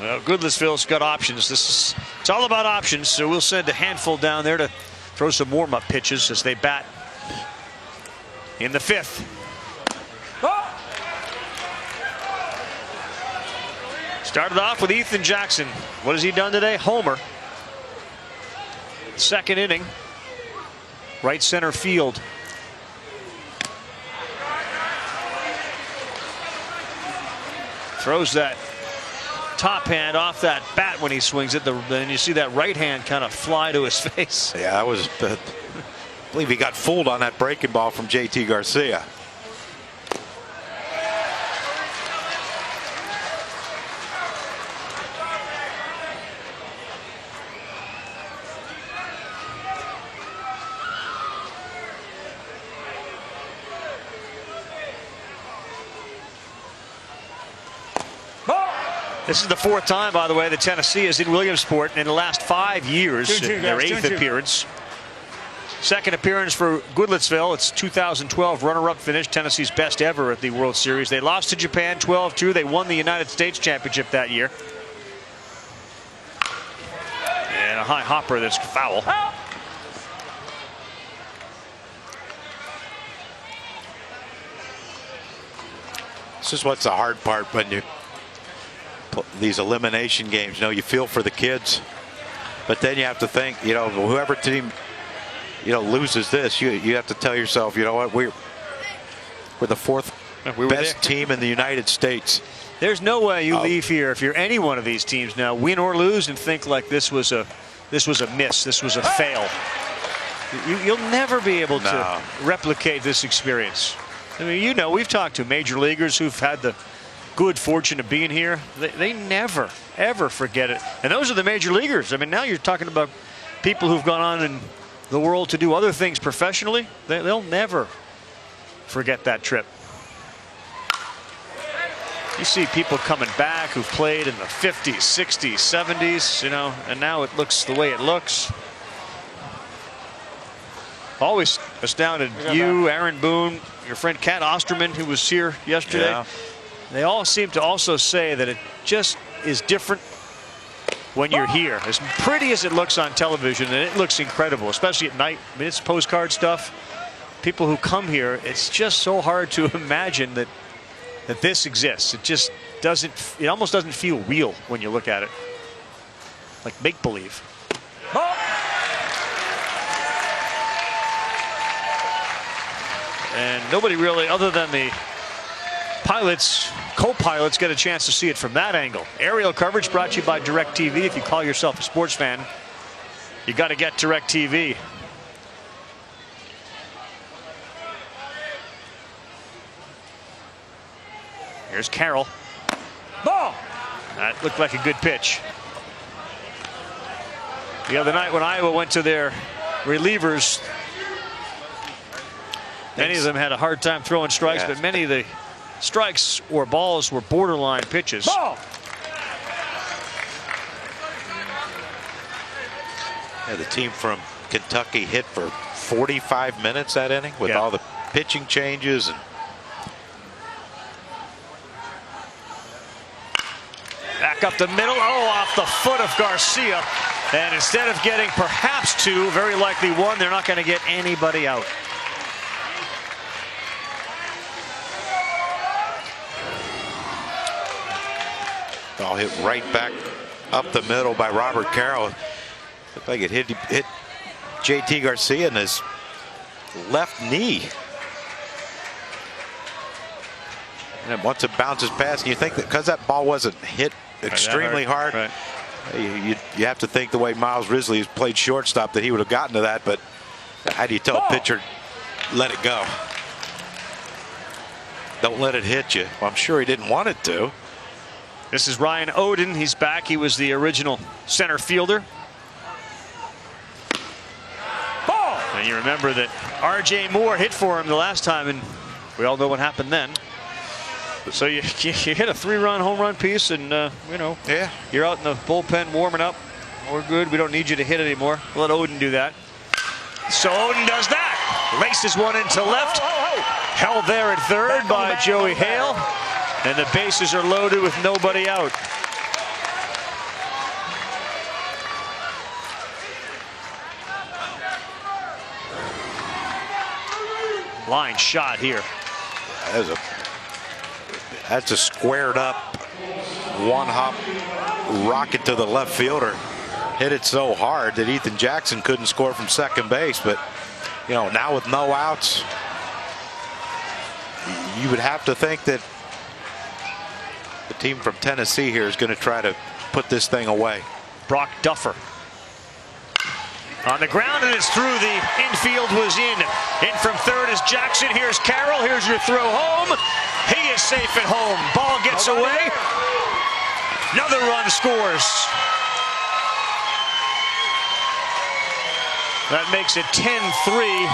A: Well, Goodlettsville's got options. It's all about options, so we'll send a handful down there to throw some warm-up pitches as they bat in the 5th. Started off with Ethan Jackson. What has he done today? Homer. 2nd inning. Right center field. Throws that top hand off that bat when he swings it. Then you see that right hand kind of fly to his face.
E: Yeah, that was. I believe he got fooled on that breaking ball from JT Garcia.
A: This is the 4th time, by the way, that Tennessee is in Williamsport in the last 5 years. Their 8th appearance. 2nd appearance for Goodlettsville. It's 2012 runner-up finish, Tennessee's best ever at the World Series. They lost to Japan 12-2. They won the United States Championship that year. And a high hopper that's foul.
E: This is what's the hard part when you these elimination games. You feel for the kids, but then you have to think, whoever team loses this, you have to tell yourself, you know what, we're the 4th best team in the United States.
A: There's no way you leave here if you're any one of these teams now, win or lose, and think like this was a miss, this was a fail. You'll never be able to replicate this experience. I mean, you know, we've talked to major leaguers who've had the good fortune of being here. They never, ever forget it. And those are the major leaguers. I mean, now you're talking about people who've gone on in the world to do other things professionally. They'll never forget that trip. You see people coming back who've played in the 50s, 60s, 70s, you know, and now it looks the way it looks. Always astounded you, Aaron Boone, your friend Kat Osterman, who was here yesterday.
B: Yeah.
A: They all seem to also say that it just is different when you're here. As pretty as it looks on television, and it looks incredible, especially at night. I mean, it's postcard stuff. People who come here, it's just so hard to imagine that this exists. It just doesn't, it almost doesn't feel real when you look at it. Like make-believe. And nobody really, other than the pilots, co-pilots, get a chance to see it from that angle. Aerial coverage brought to you by DirecTV. If you call yourself a sports fan, you got to get DirecTV. Here's Carroll. Ball! That looked like a good pitch. The other night when Iowa went to their relievers, many of them had a hard time throwing strikes, but many of the strikes or balls were borderline pitches. Ball!
B: Yeah, the team from Kentucky hit for 45 minutes that inning with all the pitching changes. And
A: back up the middle. Oh, off the foot of Garcia. And instead of getting perhaps two, very likely one, they're not going to get anybody out.
B: Ball hit right back up the middle by Robert Carroll. Looked like it hit JT Garcia in his left knee. And once it bounces past, and you think that because that ball wasn't hit extremely hard, you have to think the way Miles Risley has played shortstop that he would have gotten to that. But how do you tell a pitcher, let it go? Don't let it hit you. Well, I'm sure he didn't want it to.
A: This is Ryan Oden. He's back. He was the original center fielder. Ball! And you remember that R.J. Moore hit for him the last time, and we all know what happened then. So you hit a 3-run home run piece, and you know, you're out in the bullpen warming up. We're good. We don't need you to hit anymore. Let Oden do that. So Oden does that. Laces one into left. Held there at third by Joey Hale. And the bases are loaded with nobody out. Line shot here.
B: That's a squared up one hop rocket to the left fielder. Hit it so hard that Ethan Jackson couldn't score from second base. But you know, now with no outs, you would have to think that the team from Tennessee here is going to try to put this thing away.
A: Brock Duffer on the ground, and it's through. The infield was in. In from third is Jackson. Here's Carroll. Here's your throw home. He is safe at home. Ball gets away. Another run scores. That makes it 10-3.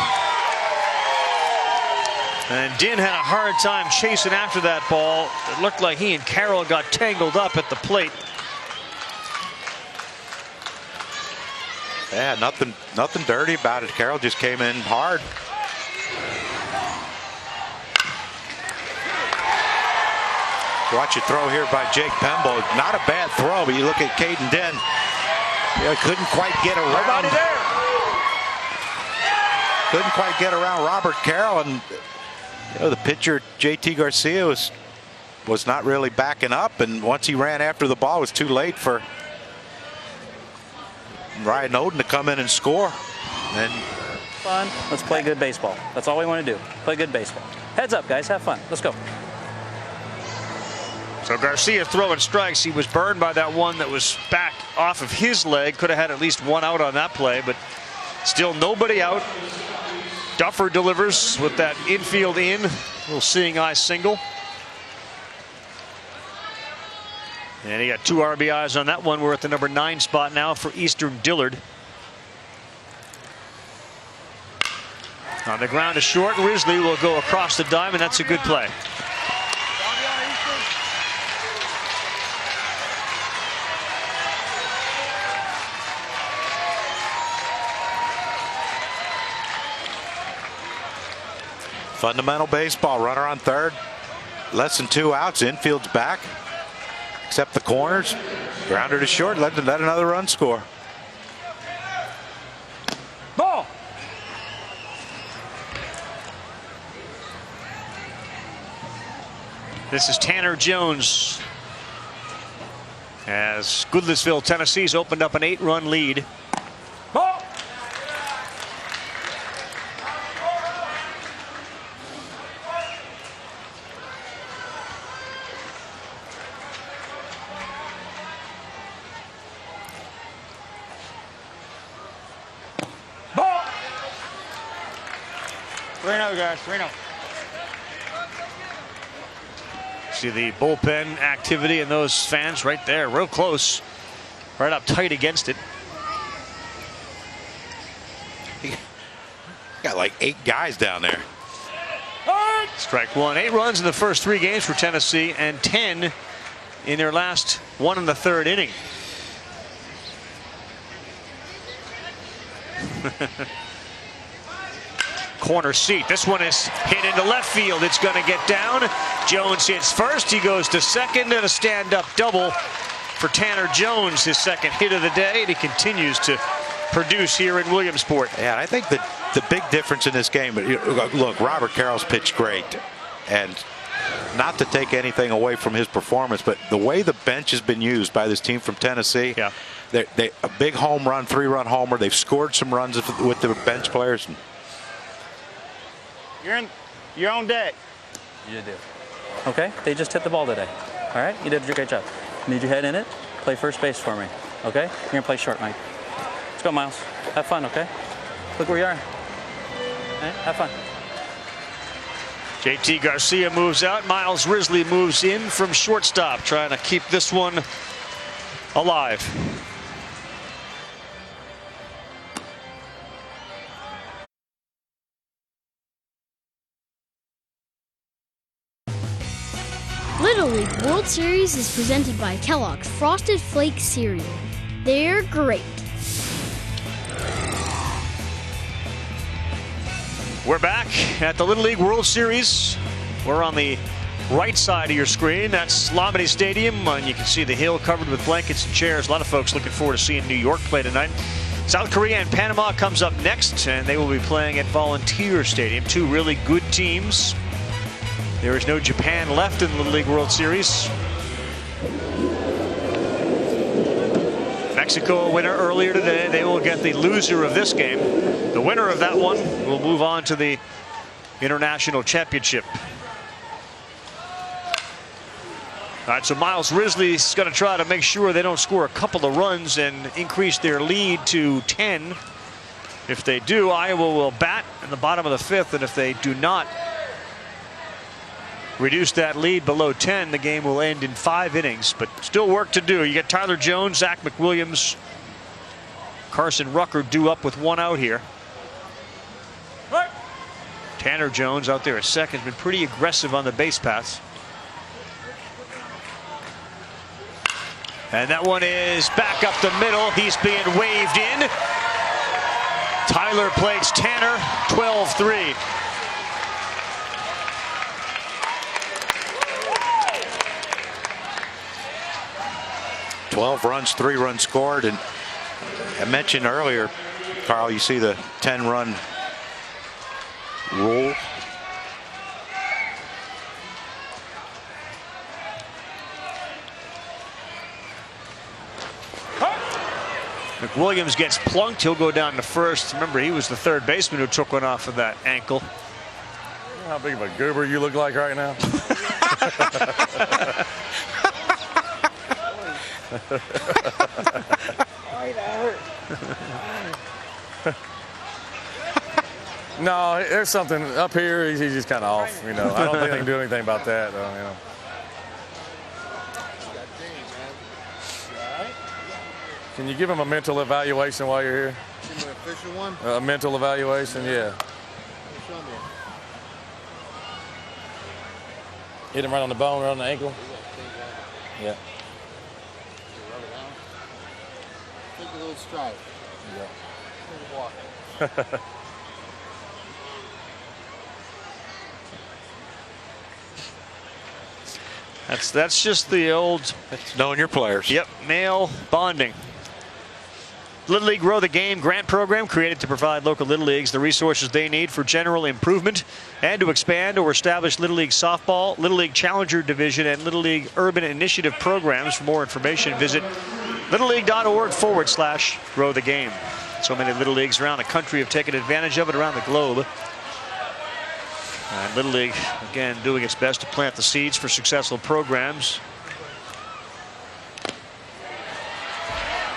A: And Din had a hard time chasing after that ball. It looked like he and Carroll got tangled up at the plate.
B: Yeah, nothing dirty about it. Carroll just came in hard. Watch it throw here by Jake Pemble. Not a bad throw, but you look at Caden Din. Yeah, couldn't quite get around.
U: Nobody there.
B: Couldn't quite get around Robert Carroll, and you know, the pitcher JT Garcia was not really backing up, and once he ran after the ball, it was too late for Ryan Oden to come in and score. And
C: fun. Let's play good baseball. That's all we want to do. Play good baseball. Heads up, guys. Have fun. Let's go.
A: So Garcia throwing strikes. He was burned by that one that was back off of his leg. Could have had at least one out on that play, but still nobody out. Duffer delivers with that infield in. Little seeing eye single. And he got 2 RBIs on that one. We're at the number 9 spot now for Eastern Dillard. On the ground to short. Risley will go across the dime, and that's a good play.
B: Fundamental baseball. Runner on third. Less than 2 outs. Infield's back. Except the corners. Grounder to short. Let another run score.
A: Ball. This is Tanner Jones. As Goodlettsville, Tennessee's opened up an 8-run lead. Ball. Ball.
D: 3-0, guys. 3-0.
A: See the bullpen activity and those fans right there, real close, right up tight against it.
B: Got like 8 guys down there.
A: Strike one. 8 runs in the first 3 games for Tennessee and 10 in their last 1 in the 3rd inning. Corner seat. This one is hit into left field. It's going to get down. Jones hits first. He goes to second, and a stand-up double for Tanner Jones, his second hit of the day, and he continues to produce here in Williamsport.
B: Yeah, I think that the big difference in this game, look, Robert Carroll's pitched great, and not to take anything away from his performance, but the way the bench has been used by this team from Tennessee,
A: yeah,
B: they a big home run, 3-run homer. They've scored some runs with the bench players.
D: You're on deck.
C: You do. Okay, they just hit the ball today. All right, you did a great job. Need your head in it. Play first base for me. Okay, you're gonna play short, Mike. Let's go, Miles. Have fun. Okay. Look where you are. All right, have fun.
A: JT Garcia moves out. Miles Risley moves in from shortstop, trying to keep this one alive.
F: Little League World Series is presented by Kellogg's Frosted Flakes cereal. They're great.
A: We're back at the Little League World Series. We're on the right side of your screen. That's Lombardi Stadium, and you can see the hill covered with blankets and chairs. A lot of folks looking forward to seeing New York play tonight. South Korea and Panama comes up next, and they will be playing at Volunteer Stadium. 2 really good teams. There is no Japan left in the Little League World Series. Mexico a winner earlier today. They will get the loser of this game. The winner of that one will move on to the International Championship. All right, so Miles Risley's going to try to make sure they don't score a couple of runs and increase their lead to 10. If they do, Iowa will bat in the bottom of the 5th, and if they do not reduce that lead below 10, the game will end in 5 innings, but still work to do. You get Tyler Jones, Zach McWilliams, Carson Rucker due up with 1 out here. Tanner Jones out there at second, been pretty aggressive on the base paths. And that one is back up the middle. He's being waved in. Tyler plays Tanner, 12-3.
B: $12 runs, 3 runs scored, and I mentioned earlier, Carl, you see the 10-run rule.
A: McWilliams gets plunked. He'll go down to first. Remember, he was the 3rd baseman who took one off of that ankle.
U: You know how big of a goober you look like right now?
G: No, there's something up here. He's just kind of off. You know, I don't think they can do anything about that. You know. Can you give him a mental evaluation while you're here?
H: Give him an official one?
G: A mental evaluation, yeah.
H: Show me.
G: Hit him right on the bone, right on the ankle. Yeah.
H: Take a little stride.
G: Yeah.
H: Take a walk.
A: That's just the old
B: knowing your players.
A: Yep, male bonding. Little League Grow the Game grant program created to provide local Little Leagues the resources they need for general improvement and to expand or establish Little League Softball, Little League Challenger Division, and Little League Urban Initiative programs. For more information, visit littleleague.org/grow the game. So many Little Leagues around the country have taken advantage of it around the globe. And Little League, again, doing its best to plant the seeds for successful programs.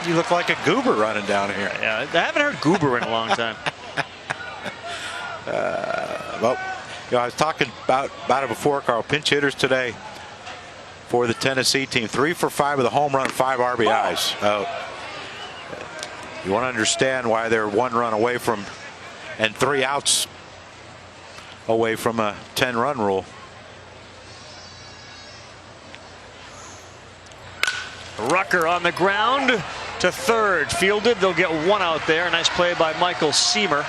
B: You look like a goober running down here.
A: Yeah, I haven't heard goober in a long time.
B: Well, you know, I was talking about it before, Carl. Pinch hitters today for the Tennessee team. 3 for 5 with a home run, 5 RBIs. You want to understand why they're 1 run away from and 3 outs away from a 10-run rule.
A: Rucker on the ground to third. Fielded. They'll get 1 out there. Nice play by Michael Seamer.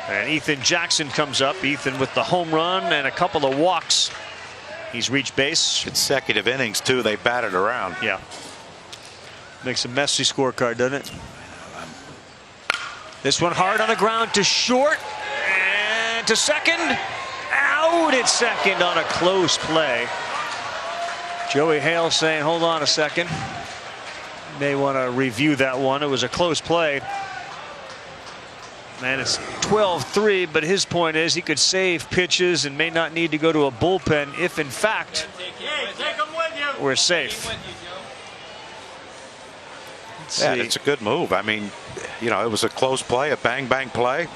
A: And Ethan Jackson comes up. Ethan with the home run and a couple of walks. He's reached base.
B: Consecutive innings, too. They batted around.
A: Yeah. Makes a messy scorecard, doesn't it? This one hard on the ground to short and to second. Out at second on a close play. Joey Hale saying, hold on a second. May want to review that one. It was a close play. And it's 12-3, but his point is he could save pitches and may not need to go to a bullpen if, in fact, we're safe.
B: Yeah, it's a good move. I mean, you know, it was a close play, a bang-bang play.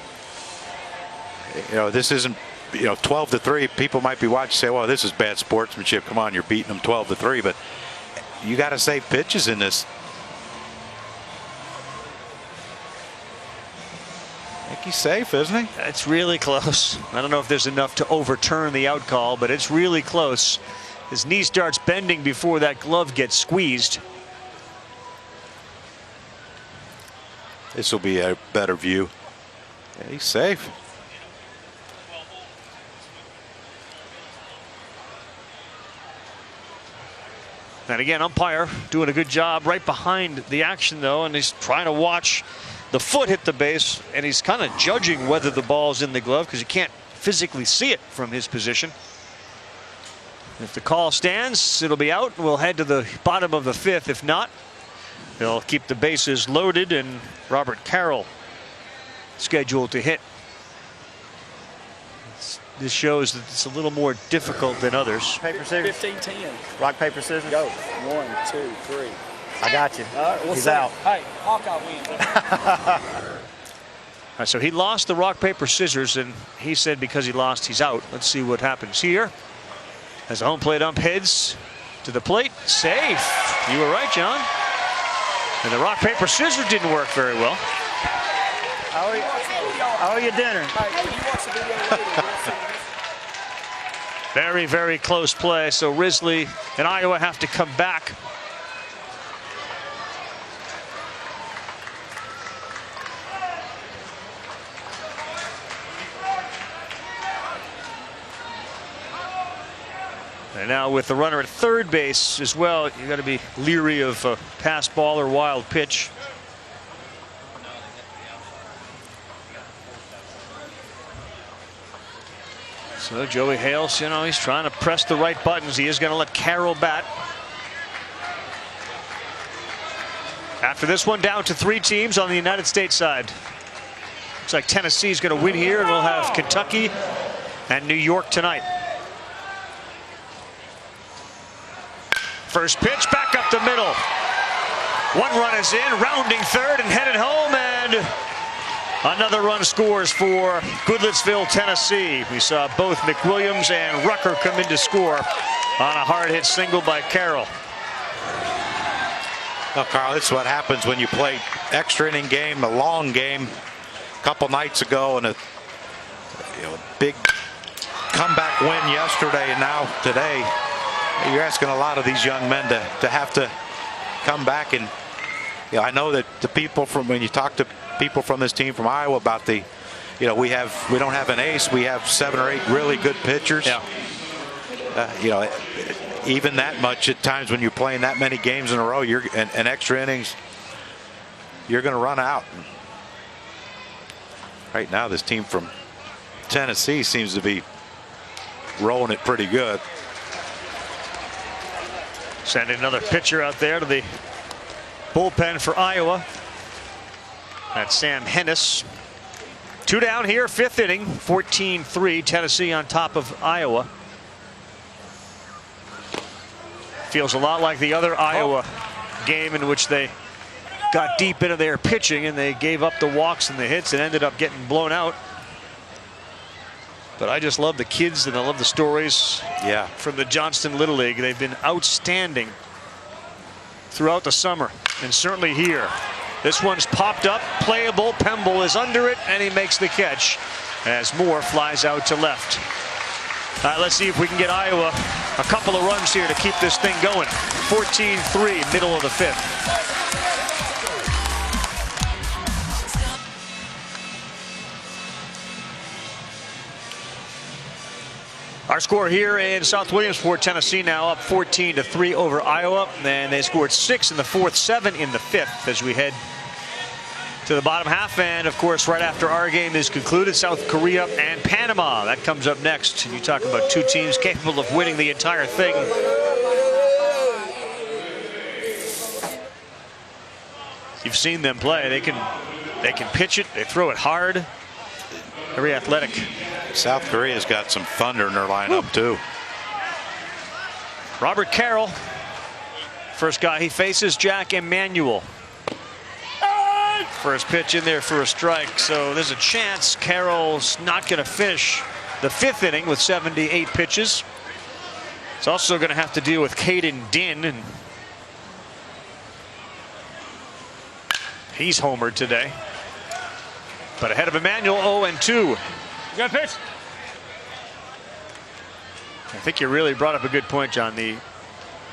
B: You know, this isn't, you know, 12-3. People might be watching and say, well, this is bad sportsmanship. Come on, you're beating them 12-3. But you got to save pitches in this. I think he's safe, isn't he?
A: It's really close. I don't know if there's enough to overturn the out call, but it's really close. His knee starts bending before that glove gets squeezed.
B: This will be a better view. Yeah, he's safe.
A: And again, umpire doing a good job right behind the action, though, and he's trying to watch the foot hit the base, and he's kind of judging whether the ball's in the glove because you can't physically see it from his position. If the call stands, it'll be out. We'll head to the bottom of the 5th. If not, they'll keep the bases loaded, and Robert Carroll scheduled to hit. This shows that it's a little more difficult than others.
V: Paper, scissors.
C: 15-10.
V: Rock, paper, scissors.
C: Go. 1, 2, 3.
V: I got you.
C: All right, we'll
V: He's
C: see.
V: out.
C: Hey, Hawkeye wins.
A: All right, so he lost the rock, paper, scissors, and he said because he lost, he's out. Let's see what happens here. As the home plate ump heads to the plate. Safe. You were right, John. And the rock, paper, scissors didn't work very well.
V: I owe you dinner.
A: Very, very close play. So Risley and Iowa have to come back. And now with the runner at third base as well, you got to be leery of a pass ball or wild pitch. So Joey Hales, you know, he's trying to press the right buttons. He is going to let Carroll bat. After this one, down to 3 teams on the United States side. Looks like Tennessee's going to win here, and we'll have Kentucky and New York tonight. First pitch, back up the middle. 1 run is in, rounding third and headed home, and another run scores for Goodlettsville, Tennessee. We saw both McWilliams and Rucker come in to score on a hard hit single by Carroll.
B: Well, Carl, this is what happens when you play extra inning game, a long game, a couple nights ago, and a big comeback win yesterday, and now today. You're asking a lot of these young men to have to come back, and I know that the people from, when you talk to people from this team from Iowa about the, we don't have an ace, we have 7 or 8 really good pitchers.
A: Yeah.
B: Even that much at times when you're playing that many games in a row, and extra innings, you're going to run out. Right now, this team from Tennessee seems to be rolling it pretty good.
A: Sending another pitcher out there to the bullpen for Iowa. That's Sam Hennis. 2 down here, 5th inning, 14-3, Tennessee on top of Iowa. Feels a lot like the other Iowa game in which they got deep into their pitching and they gave up the walks and the hits and ended up getting blown out. But I just love the kids, and I love the stories from the Johnston Little League. They've been outstanding throughout the summer, and certainly here. This one's popped up, playable. Pemble is under it, and he makes the catch as Moore flies out to left. All right, let's see if we can get Iowa a couple of runs here to keep this thing going. 14-3, middle of the 5th. Our score here in South Williamsport, Tennessee now up 14-3 over Iowa. And they scored 6 in the 4th, 7 in the 5th as we head to the bottom half. And of course, right after our game is concluded, South Korea and Panama. That comes up next. And you talk about 2 teams capable of winning the entire thing. You've seen them play. They can pitch it. They throw it hard. Very athletic.
B: South Korea's got some thunder in their lineup too.
A: Robert Carroll, first guy he faces, Jack Emanuel. First pitch in there for a strike, so there's a chance Carroll's not going to finish the 5th inning with 78 pitches. It's also going to have to deal with Caden Din, and he's homered today. But ahead of Emanuel, 0-2.
U: Got a pitch.
A: I think you really brought up a good point, John. The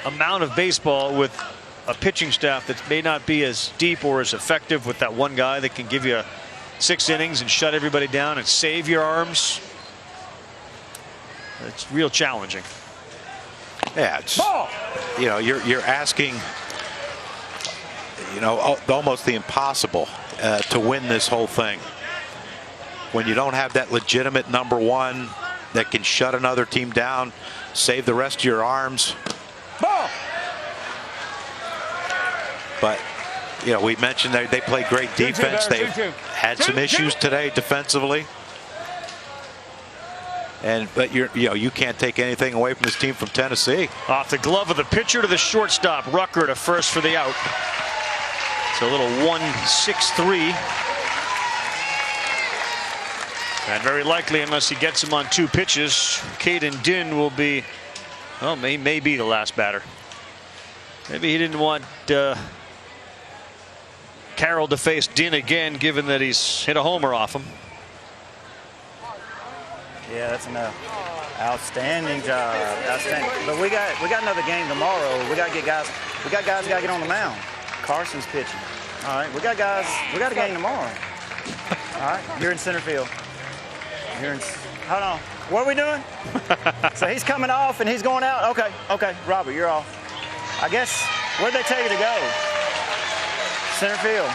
A: amount of baseball with a pitching staff that may not be as deep or as effective with that one guy that can give you 6 innings and shut everybody down and save your arms. It's real challenging.
B: Yeah, it's you're asking almost the impossible to win this whole thing when you don't have that legitimate number 1 that can shut another team down, save the rest of your arms.
U: Ball.
B: But we mentioned they play great defense. They've had some issues today defensively, but you can't take anything away from this team from Tennessee.
A: Off the glove of the pitcher to the shortstop, Rucker to first for the out. It's a little 1-6-3. And very likely, unless he gets him on 2 pitches, Caden Din will be, well, he may be the last batter. Maybe he didn't want Carroll to face Din again, given that he's hit a homer off him.
V: Yeah, that's enough. Outstanding job. Outstanding. But we got another game tomorrow. We got to get guys. We got guys got to get on the mound. Carson's pitching. All right, we got guys. We got a game tomorrow. All right, you're in center field. Hold on. What are we doing? So he's coming off and he's going out. Okay, Robert, you're off. I guess, where'd they tell you to go? Center field.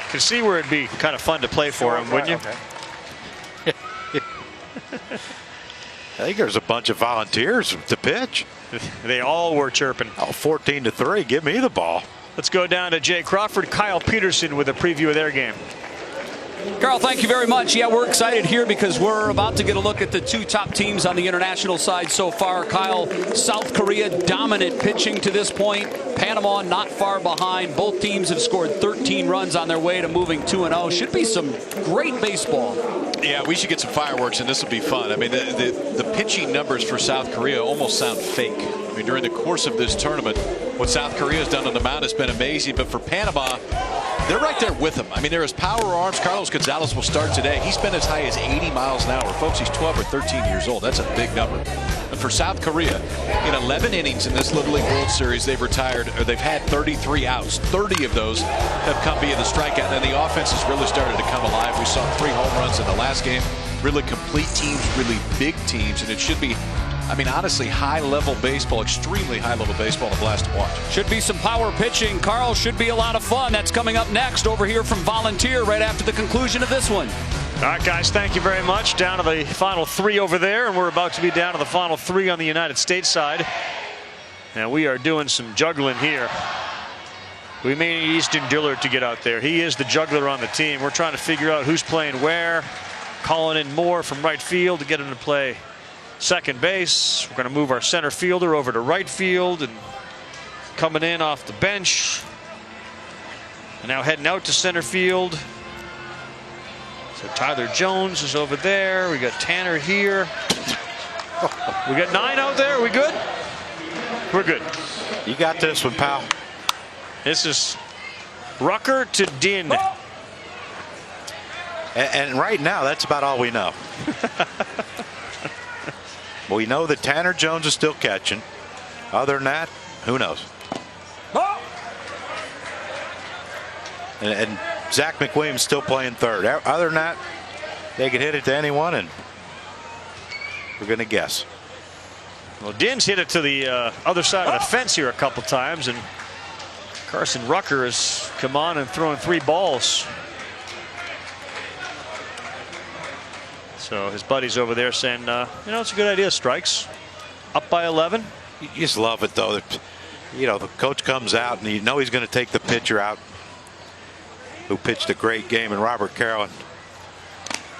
A: Can see where it'd be kind of fun to play for him, wouldn't you?
V: Okay.
B: I think there's a bunch of volunteers to pitch.
A: They all were chirping.
B: Oh, 14-3. Give me the ball.
A: Let's go down to Jay Crawford, Kyle Peterson with a preview of their game.
J: Carl, thank you very much. Yeah, we're excited here because we're about to get a look at the two top teams on the international side so far. Kyle, South Korea, dominant pitching to this point. Panama not far behind. Both teams have scored 13 runs on their way to moving 2-0. Should be some great baseball.
N: Yeah, we should get some fireworks, and this will be fun. I mean, the pitching numbers for South Korea almost sound fake. I mean, during the course of this tournament, what South Korea has done on the mound has been amazing. But for Panama, they're right there with them. I mean, they're his power arms. Carlos Gonzalez will start today. He's been as high as 80 miles an hour. Folks, he's 12 or 13 years old. That's a big number. And for South Korea, in 11 innings in this Little League World Series, they've had 33 outs. 30 of those have come via the strikeout. And the offense has really started to come alive. We saw 3 home runs in the last game. Really complete teams, really big teams. And it should be, I mean, honestly, high-level baseball, extremely high-level baseball, a blast to watch.
J: Should be some power pitching. Carl, should be a lot of fun. That's coming up next over here from Volunteer right after the conclusion of this one.
A: All right, guys, thank you very much. Down to the final 3 over there, and we're about to be down to the final 3 on the United States side. And we are doing some juggling here. We may need Easton Dillard to get out there. He is the juggler on the team. We're trying to figure out who's playing where, calling in more from right field to get him to play second base. We're going to move our center fielder over to right field, and coming in off the bench. And now heading out to center field. So Tyler Jones is over there. We got Tanner here. We got 9 out there. Are we good? We're good.
B: You got this one, pal.
A: This is Rucker to Din.
B: And right now, that's about all we know. We know that Tanner Jones is still catching. Other than that, who knows? And Zach McWilliams still playing third. Other than that, they could hit it to anyone, and we're going to guess.
A: Well, Din's hit it to the other side of the fence here a couple times, and Carson Rucker has come on and thrown 3 balls. So his buddy's over there saying, you know, it's a good idea. Strikes up by 11.
B: You just love it, though. You know, the coach comes out and you know he's going to take the pitcher out who pitched a great game, and Robert Carroll.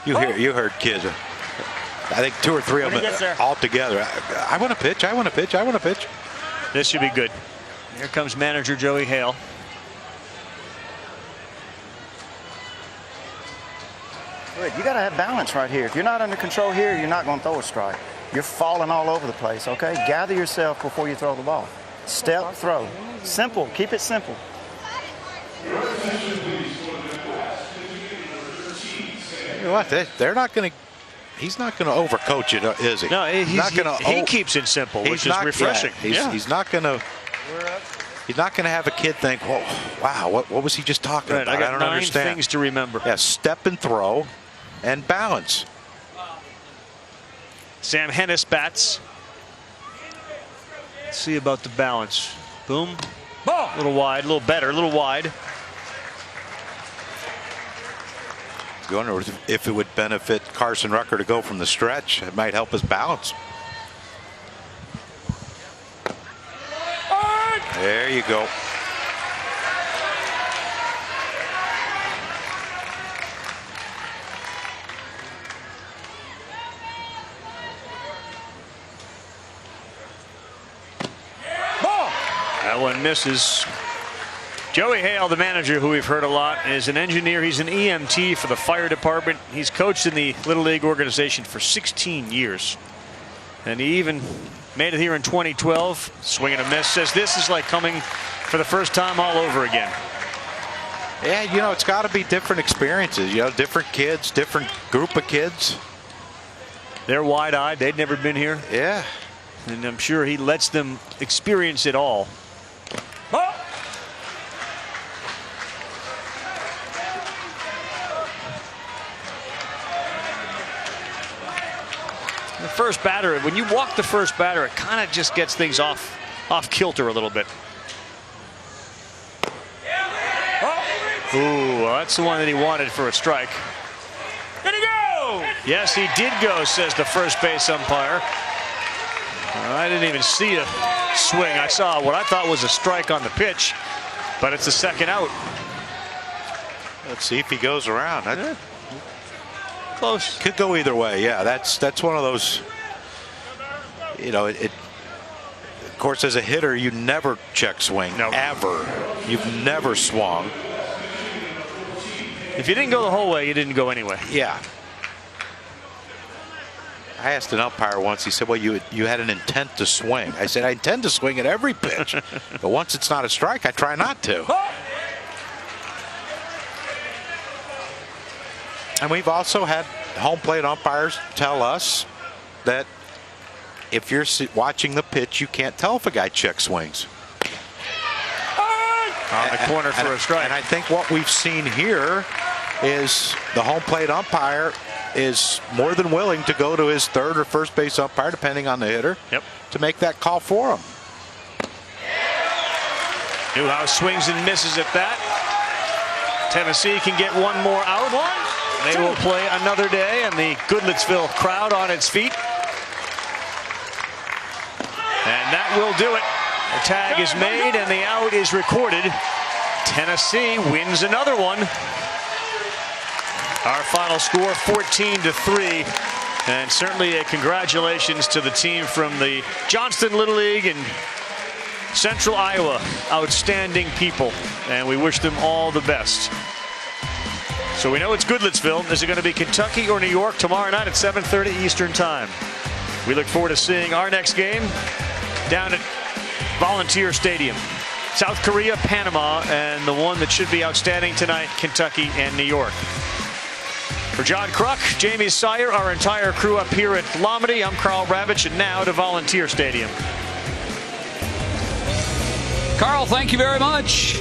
B: You heard kids. I think 2 or 3 of them all together. I want to pitch. I want to pitch. I want to pitch.
A: This should be good. Here comes manager Joey Hale.
V: Good. You got to have balance right here. If you're not under control here, you're not going to throw a strike. You're falling all over the place, okay? Gather yourself before you throw the ball. Step, throw. Simple. Keep it simple.
B: You know what? They're not going to. He's not going to overcoach it, is he?
A: No, he keeps it simple, which is refreshing.
B: Yeah, he's not going to. He's not going to have a kid think, "Whoa, wow, what was he just talking about?"
A: I got
B: don't
A: 9
B: understand.
A: things to remember.
B: Yeah, step and throw, and balance.
A: Sam Hennis bats. Let's see about the balance. Boom. Ball. A little wide, a little better, a little wide.
B: You wonder if it would benefit Carson Rucker to go from the stretch. It might help his balance. There you go.
A: That one misses. Joey Hale, the manager, who we've heard a lot, is an engineer. He's an EMT for the fire department. He's coached in the Little League organization for 16 years. And he even made it here in 2012. Swing and a miss. Says this is like coming for the first time all over again.
B: Yeah, you know, it's got to be different experiences. You know, different kids, different group of kids.
A: They're wide-eyed. They'd never been here.
B: Yeah.
A: And I'm sure he lets them experience it all. The first batter, when you walk the first batter, it kind of just gets things off kilter a little bit. Ooh, well, that's the one that he wanted for a strike.
U: Did he go?
A: Yes, he did go, says the first base umpire. I didn't even see a swing. I saw what I thought was a strike on the pitch, but it's the second out.
B: Let's see if he goes around.
A: Yeah. Close.
B: Could go either way. Yeah, that's one of those. You know, of course, as a hitter, you never check swing.
A: No.
B: Ever. You've never swung.
A: If you didn't go the whole way, you didn't go anyway.
B: Yeah. I asked an umpire once. He said, "Well, you had an intent to swing." I said, "I intend to swing at every pitch, but once it's not a strike, I try not to." And we've also had home plate umpires tell us that if you're watching the pitch, you can't tell if a guy check swings.
A: On the corner for a strike.
B: And I think what we've seen here is the home plate umpire is more than willing to go to his third or first base umpire, depending on the hitter, to make that call for him.
A: Newhouse swings and misses at that. Tennessee can get one more out. They will play another day, and the Goodlettsville crowd on its feet. And that will do it. The tag is made and the out is recorded. Tennessee wins another one. Our final score 14-3. And certainly a congratulations to the team from the Johnston Little League and Central Iowa. Outstanding people. And we wish them all the best. So we know it's Goodlettsville. Is it going to be Kentucky or New York tomorrow night at 7:30 Eastern Time? We look forward to seeing our next game down at Volunteer Stadium. South Korea, Panama, and the one that should be outstanding tonight, Kentucky and New York. For John Kruk, Jamie Sire, our entire crew up here at Lomity, I'm Carl Ravitch, and now to Volunteer Stadium.
J: Carl, thank you very much.